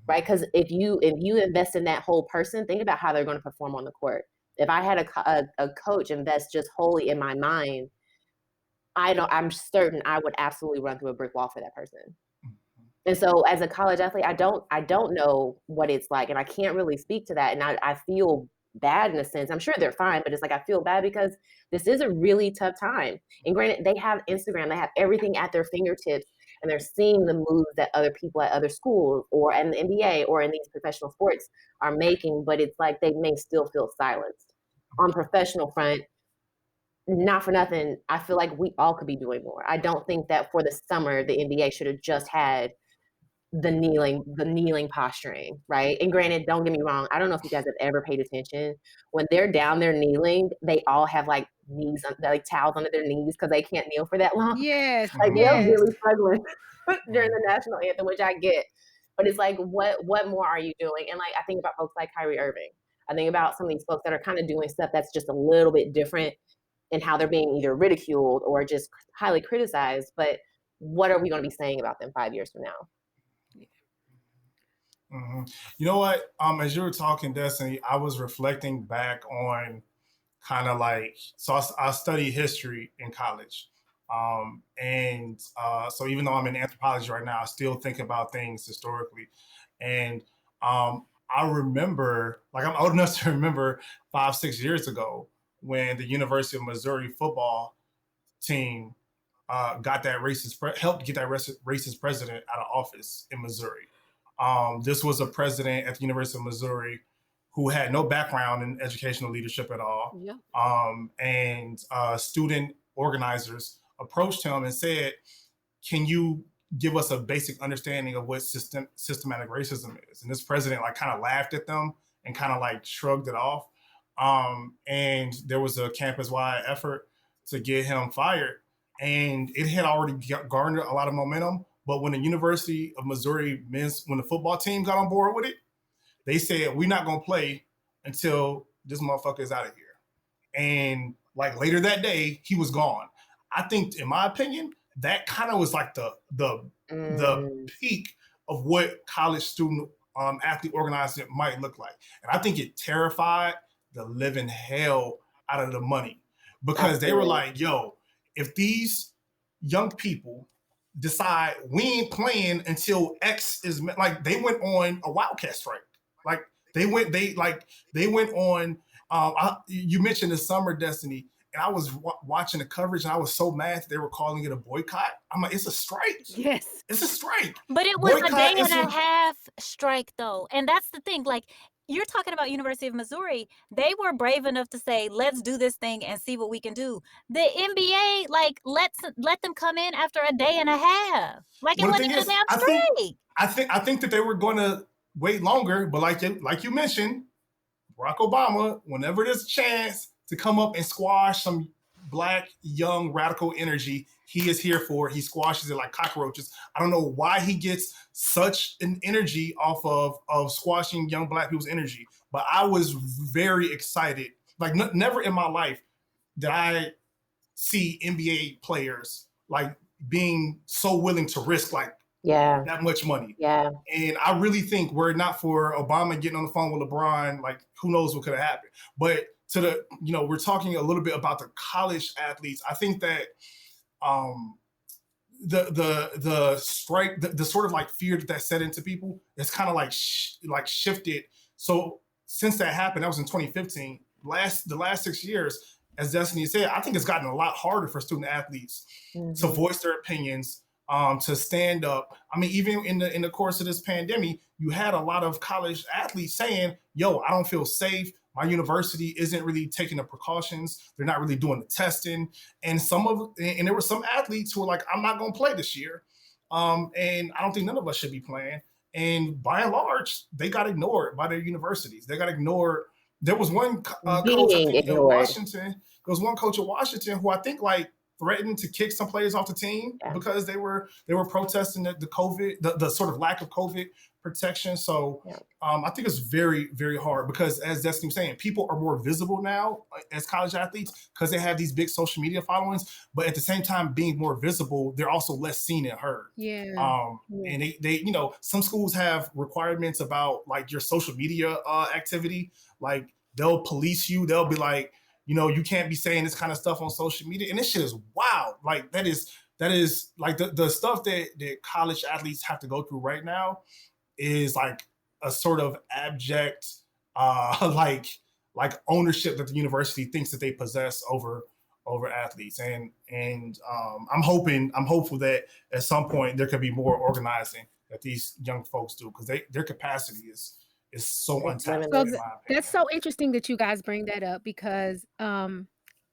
[SPEAKER 4] right? Because if you invest in that whole person, think about how they're going to perform on the court. If I had a coach invest just wholly in my mind, I'm certain I would absolutely run through a brick wall for that person. And so as a college athlete, I don't know what it's like, and I can't really speak to that. And I feel bad in a sense. I'm sure they're fine, but it's like, I feel bad because this is a really tough time. And granted, they have Instagram, they have everything at their fingertips, and they're seeing the moves that other people at other schools or in the NBA or in these professional sports are making, but it's like they may still feel silenced. On professional front, not for nothing, I feel like we all could be doing more. I don't think that for the summer, the NBA should have just had the kneeling posturing, right? And granted, don't get me wrong, I don't know if you guys have ever paid attention. When they're down there kneeling, they all have like knees, like towels under their knees because they can't kneel for that long.
[SPEAKER 1] Yes,
[SPEAKER 4] Like they're
[SPEAKER 1] yes.
[SPEAKER 4] really struggling during the national anthem, which I get. But it's like, what more are you doing? And like I think about folks like Kyrie Irving. I think about some of these folks that are kind of doing stuff that's just a little bit different in how they're being either ridiculed or just highly criticized. But what are we going to be saying about them 5 years from now?
[SPEAKER 5] Mm-hmm. You know what? As you were talking, Destiny, I was reflecting back on kind of like, so I study history in college. So even though I'm in anthropology right now, I still think about things historically. And I remember, like I'm old enough to remember 5-6 years ago when the University of Missouri football team got that helped get that racist president out of office in Missouri. This was a president at the University of Missouri who had no background in educational leadership at all. And student organizers approached him and said, can you give us a basic understanding of what systematic racism is? And this president like kind of laughed at them and kind of like shrugged it off. And there was a campus-wide effort to get him fired. And it had already garnered a lot of momentum. But when the University of Missouri when the football team got on board with it, they said, we're not going to play until this motherfucker is out of here. And like later that day, he was gone. I think, in my opinion, that kind of was like the peak of what college student athlete organizing might look like. And I think it terrified the living hell out of the money because they were like, yo, if these young people decide we ain't playing until X is like, they went on a wildcat strike. Like they went on. You mentioned the summer, Destiny, and I was watching the coverage, and I was so mad that they were calling it a boycott. I'm like, it's a strike.
[SPEAKER 1] Yes,
[SPEAKER 5] it's a strike.
[SPEAKER 3] But it was
[SPEAKER 5] boycott
[SPEAKER 3] a day and a half strike, though, and that's the thing. Like you're talking about University of Missouri, they were brave enough to say, let's do this thing and see what we can do. The NBA, like, let them come in after a day and a half. Like it wasn't even a damn strike.
[SPEAKER 5] I think that they were going to wait longer, but like you mentioned, Barack Obama, whenever there's a chance to come up and squash some Black, young, radical energy, he is here for it. He squashes it like cockroaches. I don't know why he gets such an energy off of squashing young Black people's energy, but I was very excited. Like never in my life did I see NBA players like being so willing to risk like that much money. And I really think were it not for Obama getting on the phone with LeBron, like who knows what could have happened. But we're talking a little bit about the college athletes. I think that the strike, the sort of like fear that set into people, it's kind of like shifted. So since that happened, that was in 2015. The last 6 years, as Destiny said, I think it's gotten a lot harder for student athletes to voice their opinions, to stand up. I mean, even in the course of this pandemic, you had a lot of college athletes saying, yo, I don't feel safe. My university isn't really taking the precautions. They're not really doing the testing. And there were some athletes who were like, I'm not going to play this year. And I don't think none of us should be playing. And by and large, they got ignored by their universities. They got ignored. There was one coach in Washington. There was one coach in Washington who I think like threatened to kick some players off the team because they were protesting the COVID, the sort of lack of COVID protection. So I think it's very, very hard because, as Destiny was saying, people are more visible now as college athletes because they have these big social media followings. But at the same time, being more visible, they're also less seen and heard. And they some schools have requirements about like your social media activity. Like they'll police you. They'll be like, you can't be saying this kind of stuff on social media. And this shit is wild. Like that is like the stuff that college athletes have to go through right now is like a sort of abject, like ownership that the university thinks that they possess over athletes. And I'm hopeful that at some point there could be more organizing that these young folks do because their capacity is so untapped.
[SPEAKER 1] So that's so interesting that you guys bring that up because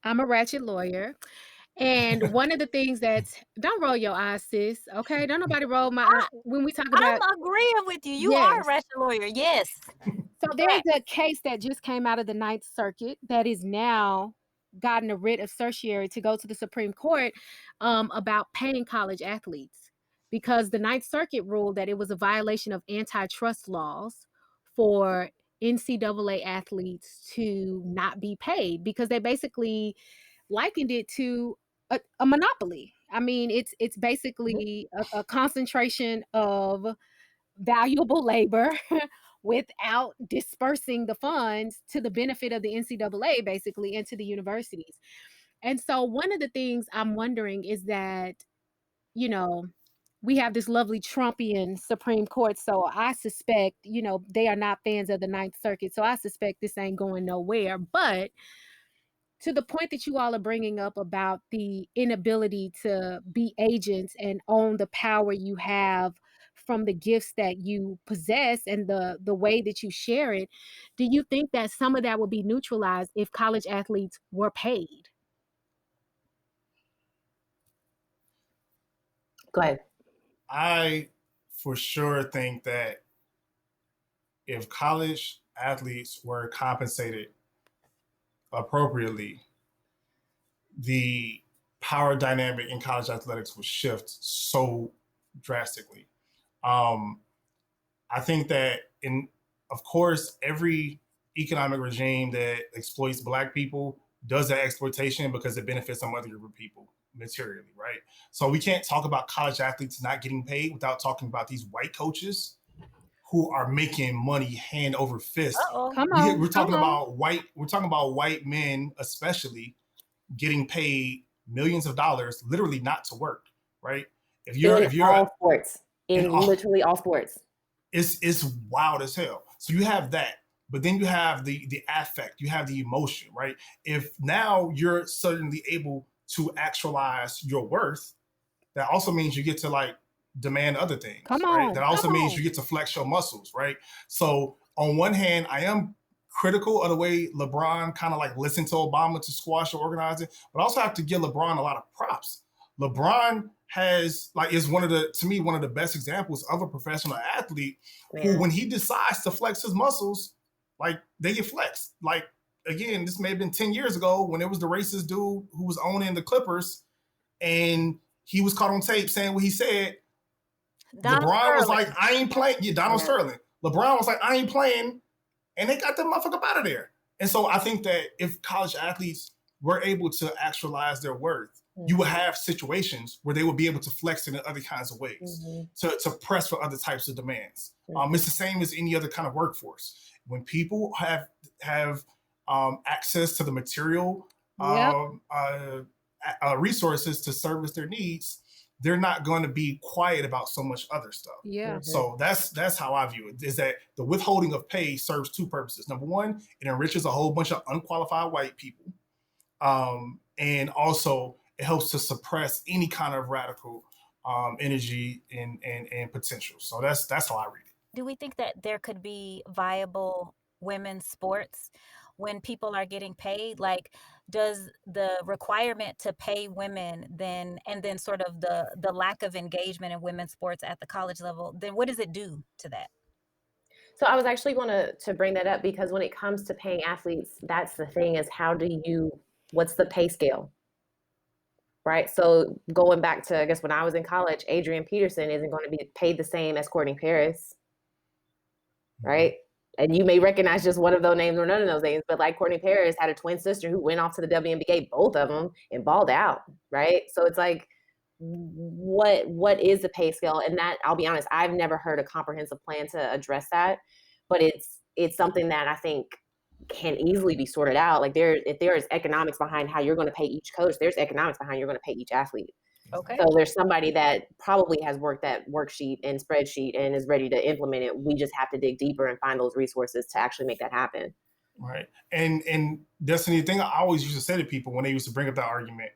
[SPEAKER 1] I'm a ratchet lawyer. And one of the things don't roll your eyes, sis. Okay. Don't nobody roll my eye when we talk about,
[SPEAKER 3] I'm agreeing with you. You are a
[SPEAKER 1] yes.
[SPEAKER 3] ratchet lawyer. Yes.
[SPEAKER 1] So there's a case that just came out of the Ninth Circuit that is now gotten a writ of certiorari to go to the Supreme Court about paying college athletes because the Ninth Circuit ruled that it was a violation of antitrust laws for NCAA athletes to not be paid because they basically likened it to a monopoly. I mean, it's basically a concentration of valuable labor without dispersing the funds to the benefit of the NCAA, basically, and to the universities. And so, one of the things I'm wondering is that, you know, we have this lovely Trumpian Supreme Court. So I suspect, they are not fans of the Ninth Circuit. So I suspect this ain't going nowhere. But to the point that you all are bringing up about the inability to be agents and own the power you have from the gifts that you possess and the way that you share it, do you think that some of that would be neutralized if college athletes were paid?
[SPEAKER 4] Go ahead.
[SPEAKER 5] I for sure think that if college athletes were compensated appropriately, the power dynamic in college athletics would shift so drastically. I think that of course, every economic regime that exploits Black people does that exploitation because it benefits some other group of people materially, right? So we can't talk about college athletes not getting paid without talking about these white coaches who are making money hand over fist. We're talking about white men, especially, getting paid millions of dollars, literally not to work, right? If you're
[SPEAKER 4] all sports, literally all sports,
[SPEAKER 5] it's wild as hell. So you have that, but then you have the affect, you have the emotion, right? If now you're suddenly able to actualize your worth, that also means you get to like demand other things, right? That also means you get to flex your muscles, right? So on one hand, I am critical of the way LeBron kind of like listened to Obama to squash or organize it, but I also have to give LeBron a lot of props. LeBron is one of the best examples of a professional athlete who, when he decides to flex his muscles, like they get flexed. Like, again, this may have been 10 years ago when it was the racist dude who was owning the Clippers and he was caught on tape saying what he said. LeBron was like, I ain't playing. Yeah, Donald Sterling. LeBron was like, I ain't playing. And they got that motherfucker out of there. And so I think that if college athletes were able to actualize their worth, you would have situations where they would be able to flex in other kinds of ways, to press for other types of demands. It's the same as any other kind of workforce. When people have access to the material resources to service their needs, they're not going to be quiet about so much other stuff.
[SPEAKER 1] Yeah.
[SPEAKER 5] So that's how I view it, is that the withholding of pay serves two purposes. Number one, it enriches a whole bunch of unqualified white people. And also it helps to suppress any kind of radical energy and potential. So that's how I read it.
[SPEAKER 3] Do we think that there could be viable women's sports when people are getting paid? Like, does the requirement to pay women then sort of the lack of engagement in women's sports at the college level, then what does it do to that?
[SPEAKER 4] So I was actually going to bring that up because when it comes to paying athletes, that's the thing, is what's the pay scale? Right. So going back to, I guess, when I was in college, Adrian Peterson isn't going to be paid the same as Courtney Paris. Right. And you may recognize just one of those names or none of those names, but like Courtney Paris had a twin sister who went off to the WNBA, both of them, and balled out. Right. So it's like, what is the pay scale? And that, I'll be honest, I've never heard a comprehensive plan to address that, but it's something that I think can easily be sorted out. Like if there is economics behind how you're going to pay each coach, there's economics behind you're going to pay each athlete.
[SPEAKER 3] Okay.
[SPEAKER 4] So there's somebody that probably has worked that worksheet and spreadsheet and is ready to implement it. We just have to dig deeper and find those resources to actually make that happen.
[SPEAKER 5] Right. And Destanie, the thing I always used to say to people when they used to bring up that argument,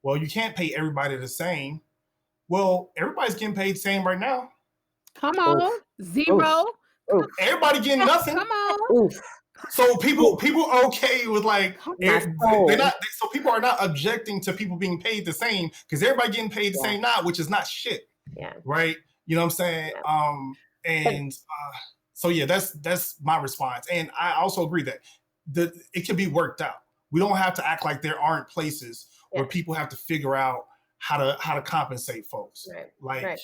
[SPEAKER 5] well, you can't pay everybody the same. Well, everybody's getting paid the same right now.
[SPEAKER 1] Come on. Zero.
[SPEAKER 5] Everybody getting nothing.
[SPEAKER 1] Come on.
[SPEAKER 5] So people okay with like they're not. So people are not objecting to people being paid the same because everybody getting paid the same now, which is not shit.
[SPEAKER 4] Yeah.
[SPEAKER 5] Right. You know what I'm saying? Yeah. So yeah, that's my response, and I also agree that it can be worked out. We don't have to act like there aren't places where people have to figure out how to compensate folks. Like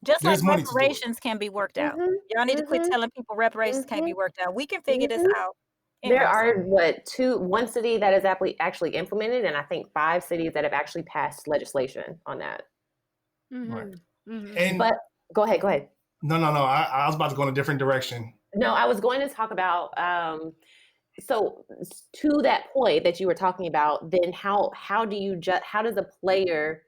[SPEAKER 3] just like reparations can be worked out. Y'all need to quit telling people reparations can't be worked out. We can figure this out.
[SPEAKER 4] There are one city that is actually implemented, and I think 5 cities that have actually passed legislation on that.
[SPEAKER 5] Right.
[SPEAKER 4] But go ahead.
[SPEAKER 5] No. I was about to go in a different direction.
[SPEAKER 4] No, I was going to talk about so to that point that you were talking about, then how does a player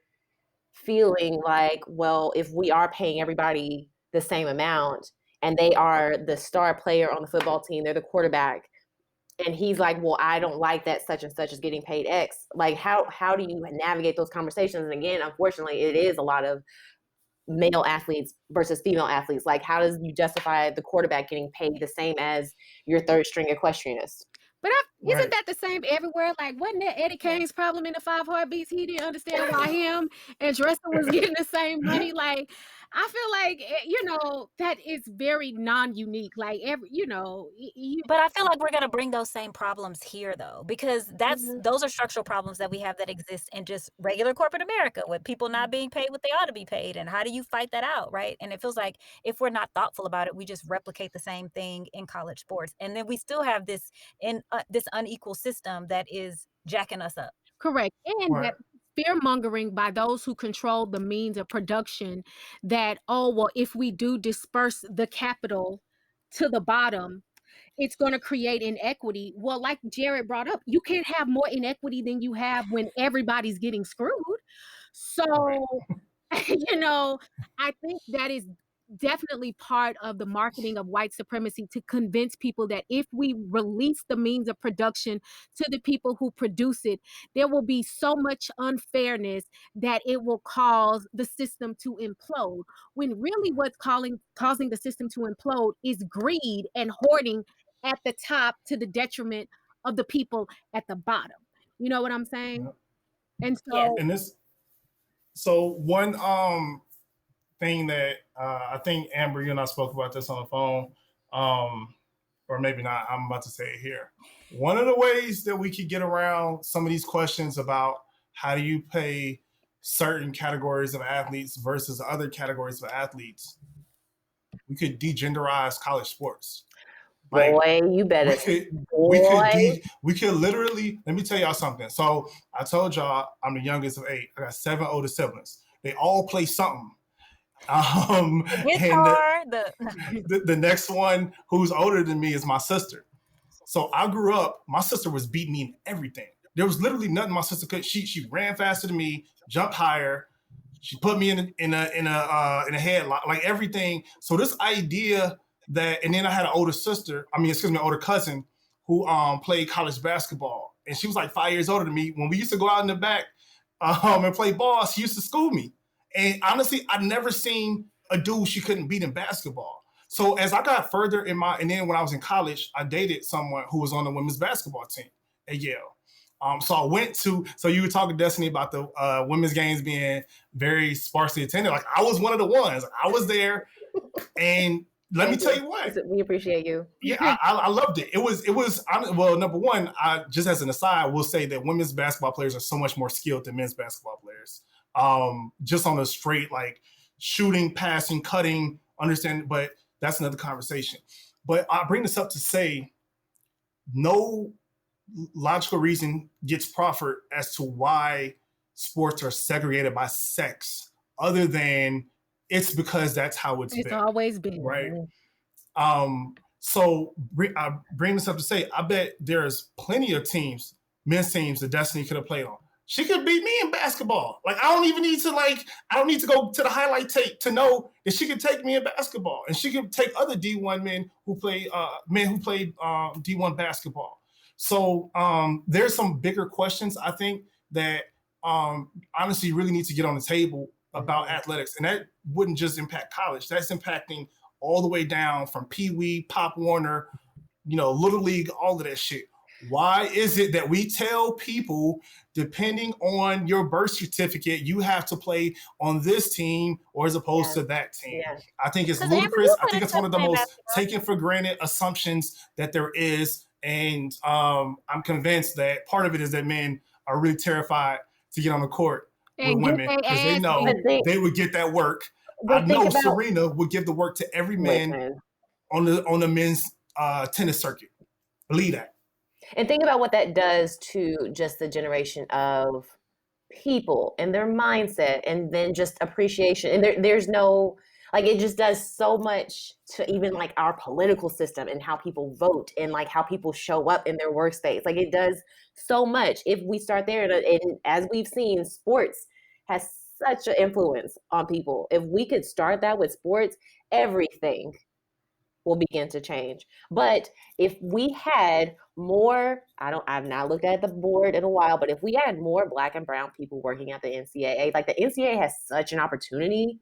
[SPEAKER 4] feeling like, well, if we are paying everybody the same amount and they are the star player on the football team, they're the quarterback, and he's like, well, I don't like that such and such is getting paid X. Like how do you navigate those conversations? And again, unfortunately, it is a lot of male athletes versus female athletes. Like how does you justify the quarterback getting paid the same as your third string equestrianist?
[SPEAKER 1] But isn't that the same everywhere? Like, wasn't that Eddie Kane's problem in the 5 Heartbeats? He didn't understand why him and Dresser was getting the same money. Like, I feel like, that is very non-unique. Like,
[SPEAKER 3] but I feel like we're going to bring those same problems here, though, because those are structural problems that we have that exist in just regular corporate America with people not being paid what they ought to be paid. And how do you fight that out, right? And it feels like if we're not thoughtful about it, we just replicate the same thing in college sports. And then we still have this unequal system that is jacking us up.
[SPEAKER 1] Correct. And that fear-mongering by those who control the means of production that, if we do disperse the capital to the bottom, it's going to create inequity. Well, like Jarrett brought up, you can't have more inequity than you have when everybody's getting screwed. So, I think that is definitely part of the marketing of white supremacy, to convince people that if we release the means of production to the people who produce it, there will be so much unfairness that it will cause the system to implode, when really what's causing the system to implode is greed and hoarding at the top to the detriment of the people at the bottom. You know what I'm saying? And
[SPEAKER 5] so one thing that I think Amber, you and I spoke about this on the phone, or maybe not. I'm about to say it here. One of the ways that we could get around some of these questions about how do you pay certain categories of athletes versus other categories of athletes, we could degenderize college sports.
[SPEAKER 4] Boy, you better.
[SPEAKER 5] We could literally. Let me tell y'all something. So I told y'all I'm the youngest of 8. I got 7 older siblings. They all play something. The next one who's older than me is my sister. So I grew up, my sister was beating me in everything. There was literally nothing my sister could. She ran faster than me, jumped higher. She put me in a headlock, like everything. So this idea that, and then I had an older cousin who played college basketball, and she was like 5 years older than me. When we used to go out in the back and play ball, she used to school me. And honestly, I've never seen a dude she couldn't beat in basketball. So as I got further and then when I was in college, I dated someone who was on the women's basketball team at Yale. So you were talking, Destiny, about the women's games being very sparsely attended. Like I was one of the ones. I was there, and let me tell you what.
[SPEAKER 4] We appreciate you.
[SPEAKER 5] Yeah, I loved it. It was well, number one, I just as an aside will say that women's basketball players are so much more skilled than men's basketball players. Just on a straight like shooting, passing, cutting, understand, but that's another conversation. But I bring this up to say no logical reason gets proffered as to why sports are segregated by sex, other than it's because that's how it's been.
[SPEAKER 1] Always been.
[SPEAKER 5] Right. So I bring this up to say, I bet there's plenty of teams, men's teams that Destiny could have played on. She could beat me in basketball. Like I don't need to go to the highlight tape to know that she could take me in basketball, and she could take other D1 men who played D1 basketball. So there's some bigger questions I think that honestly really need to get on the table about athletics, and that wouldn't just impact college. That's impacting all the way down from Pee Wee, Pop Warner, Little League, all of that shit. Why is it that we tell people, depending on your birth certificate, you have to play on this team or as opposed to that team?
[SPEAKER 4] Yeah.
[SPEAKER 5] I think it's
[SPEAKER 3] 'Cause Amber,
[SPEAKER 5] ludicrous.
[SPEAKER 3] you
[SPEAKER 5] I think
[SPEAKER 3] couldn't
[SPEAKER 5] it's one of the
[SPEAKER 3] play
[SPEAKER 5] most
[SPEAKER 3] basketball.
[SPEAKER 5] taken for granted assumptions that there is. And I'm convinced that part of it is that men are really terrified to get on the court
[SPEAKER 1] And
[SPEAKER 5] with
[SPEAKER 1] get
[SPEAKER 5] women
[SPEAKER 1] they
[SPEAKER 5] because they
[SPEAKER 1] ass
[SPEAKER 5] know
[SPEAKER 1] beat.
[SPEAKER 5] they would get that work.
[SPEAKER 4] But
[SPEAKER 5] I
[SPEAKER 4] think
[SPEAKER 5] know
[SPEAKER 4] about-
[SPEAKER 5] Serena would give the work to every man
[SPEAKER 4] Listen.
[SPEAKER 5] on the men's tennis circuit. Believe that.
[SPEAKER 4] And think about what that does to just the generation of people and their mindset, and then just appreciation. And there's no, like, it just does so much to even like our political system and how people vote and like how people show up in their workspace. Like, it does so much if we start there. And as we've seen, sports has such an influence on people. If we could start that with sports, everything will begin to change. But if we had more, I've not looked at the board in a while, but if we had more Black and brown people working at the NCAA, like the NCAA has such an opportunity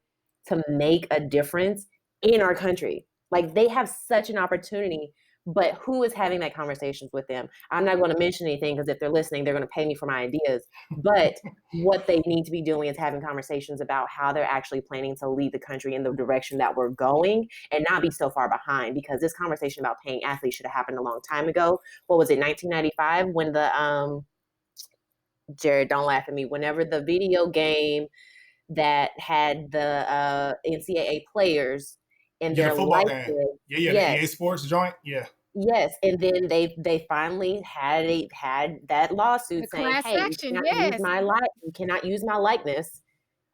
[SPEAKER 4] to make a difference in our country. Like, they have such an opportunity, but who is having that conversations with them? I'm not going to mention anything because if they're listening, they're going to pay me for my ideas. But what they need to be doing is having conversations about how they're actually planning to lead the country in the direction that we're going and not be so far behind, because this conversation about paying athletes should have happened a long time ago. What was it, 1995, when the Jarrett, don't laugh at me, whenever the video game that had the NCAA players and their
[SPEAKER 5] football
[SPEAKER 4] likeness.
[SPEAKER 5] game. Yeah, the EA Sports joint. Yeah.
[SPEAKER 4] Yes, and then they finally had that lawsuit
[SPEAKER 1] The
[SPEAKER 4] saying,
[SPEAKER 1] class
[SPEAKER 4] "Hey,
[SPEAKER 1] action,
[SPEAKER 4] you cannot use my likeness."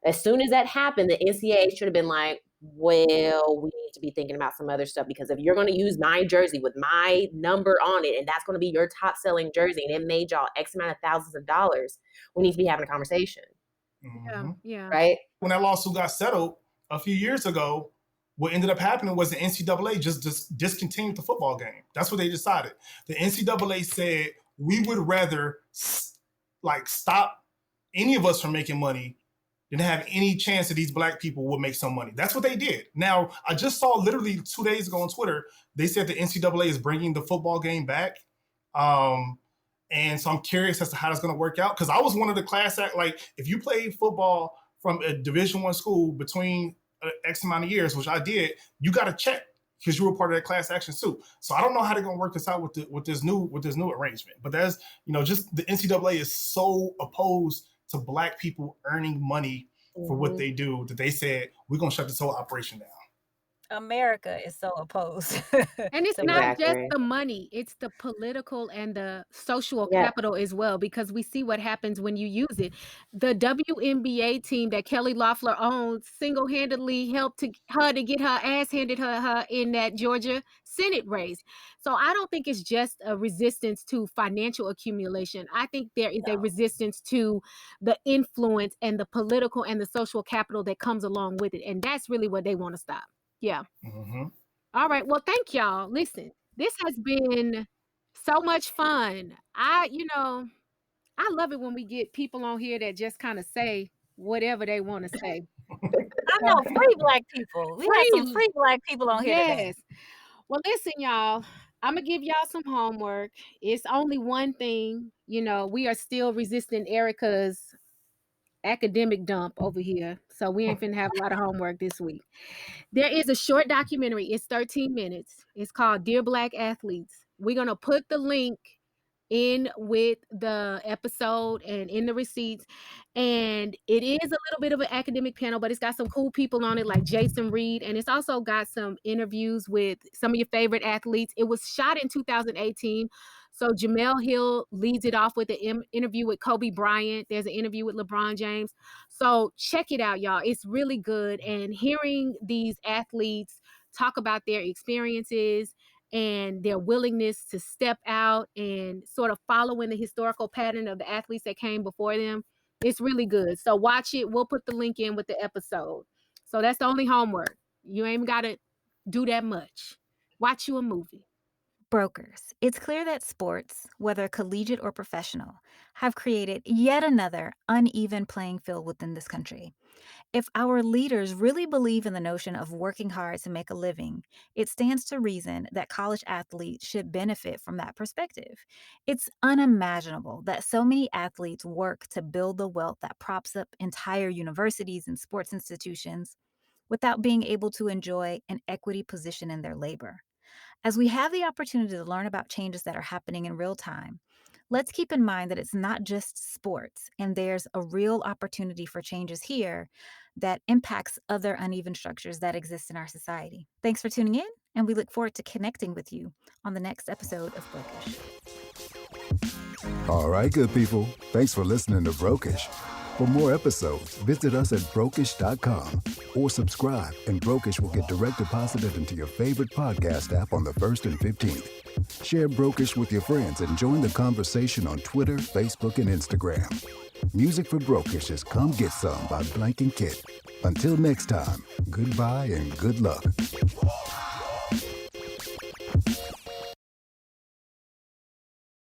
[SPEAKER 4] As soon as that happened, the NCAA should have been like, "Well, we need to be thinking about some other stuff, because if you're going to use my jersey with my number on it, and that's going to be your top selling jersey, and it made y'all X amount of thousands of dollars, we need to be having a conversation."
[SPEAKER 1] Yeah.
[SPEAKER 4] Right?
[SPEAKER 5] When that lawsuit got settled a few years ago, what ended up happening was the NCAA just discontinued the football game. That's what they decided. The NCAA said, we would rather stop any of us from making money than have any chance that these Black people would make some money. That's what they did. Now, I just saw literally 2 days ago on Twitter, they said the NCAA is bringing the football game back. And so I'm curious as to how that's going to work out, because I was one of the class act. Like, if you played football from a Division I school between X amount of years, which I did, you got to check because you were part of that class action suit. So I don't know how they're going to work this out with this new arrangement. But that's, just the NCAA is so opposed to Black people earning money for what they do that they said, we're going to shut this whole operation down.
[SPEAKER 3] America is so opposed.
[SPEAKER 1] And it's
[SPEAKER 3] to
[SPEAKER 1] not just
[SPEAKER 4] Exactly.
[SPEAKER 1] the money, it's the political and the social capital as well, because we see what happens when you use it. The WNBA team that Kelly Loeffler owns single-handedly helped her to get her ass handed her in that Georgia Senate race. So I don't think it's just a resistance to financial accumulation. I think there is a resistance to the influence and the political and the social capital that comes along with it. And that's really what they want to stop. Yeah.
[SPEAKER 5] Mm-hmm.
[SPEAKER 1] All right. Well, thank y'all. Listen, this has been so much fun. I love it when we get people on here that just kind of say whatever they want to say.
[SPEAKER 3] I know, free Black people. We got some free Black people on here today.
[SPEAKER 1] Yes. Well, listen, y'all. I'm gonna give y'all some homework. It's only one thing. We are still resisting Erika's academic dump over here, so we ain't finna have a lot of homework this week. There is a short documentary. It's 13 minutes. It's called Dear Black Athletes. We're going to put the link in with the episode and in the receipts. And it is a little bit of an academic panel, but it's got some cool people on it like Jason Reed. And it's also got some interviews with some of your favorite athletes. It was shot in 2018. So Jamel Hill leads it off with an interview with Kobe Bryant. There's an interview with LeBron James. So check it out, y'all. It's really good. And hearing these athletes talk about their experiences and their willingness to step out and sort of following the historical pattern of the athletes that came before them, it's really good. So watch it. We'll put the link in with the episode. So that's the only homework. You ain't got to do that much. Watch you a movie.
[SPEAKER 3] Brokers, it's clear that sports, whether collegiate or professional, have created yet another uneven playing field within this country. If our leaders really believe in the notion of working hard to make a living, it stands to reason that college athletes should benefit from that perspective. It's unimaginable that so many athletes work to build the wealth that props up entire universities and sports institutions without being able to enjoy an equity position in their labor. As we have the opportunity to learn about changes that are happening in real time, let's keep in mind that it's not just sports, and there's a real opportunity for changes here that impacts other uneven structures that exist in our society. Thanks for tuning in, and we look forward to connecting with you on the next episode of Brokish.
[SPEAKER 2] All right, good people. Thanks for listening to Brokish. For more episodes, visit us at brokish.com or subscribe, and Brokish will get direct deposited into your favorite podcast app on the 1st and 15th. Share Brokish with your friends and join the conversation on Twitter, Facebook, and Instagram. Music for Brokish is Come Get Some by Blank and Kit. Until next time, goodbye and good luck.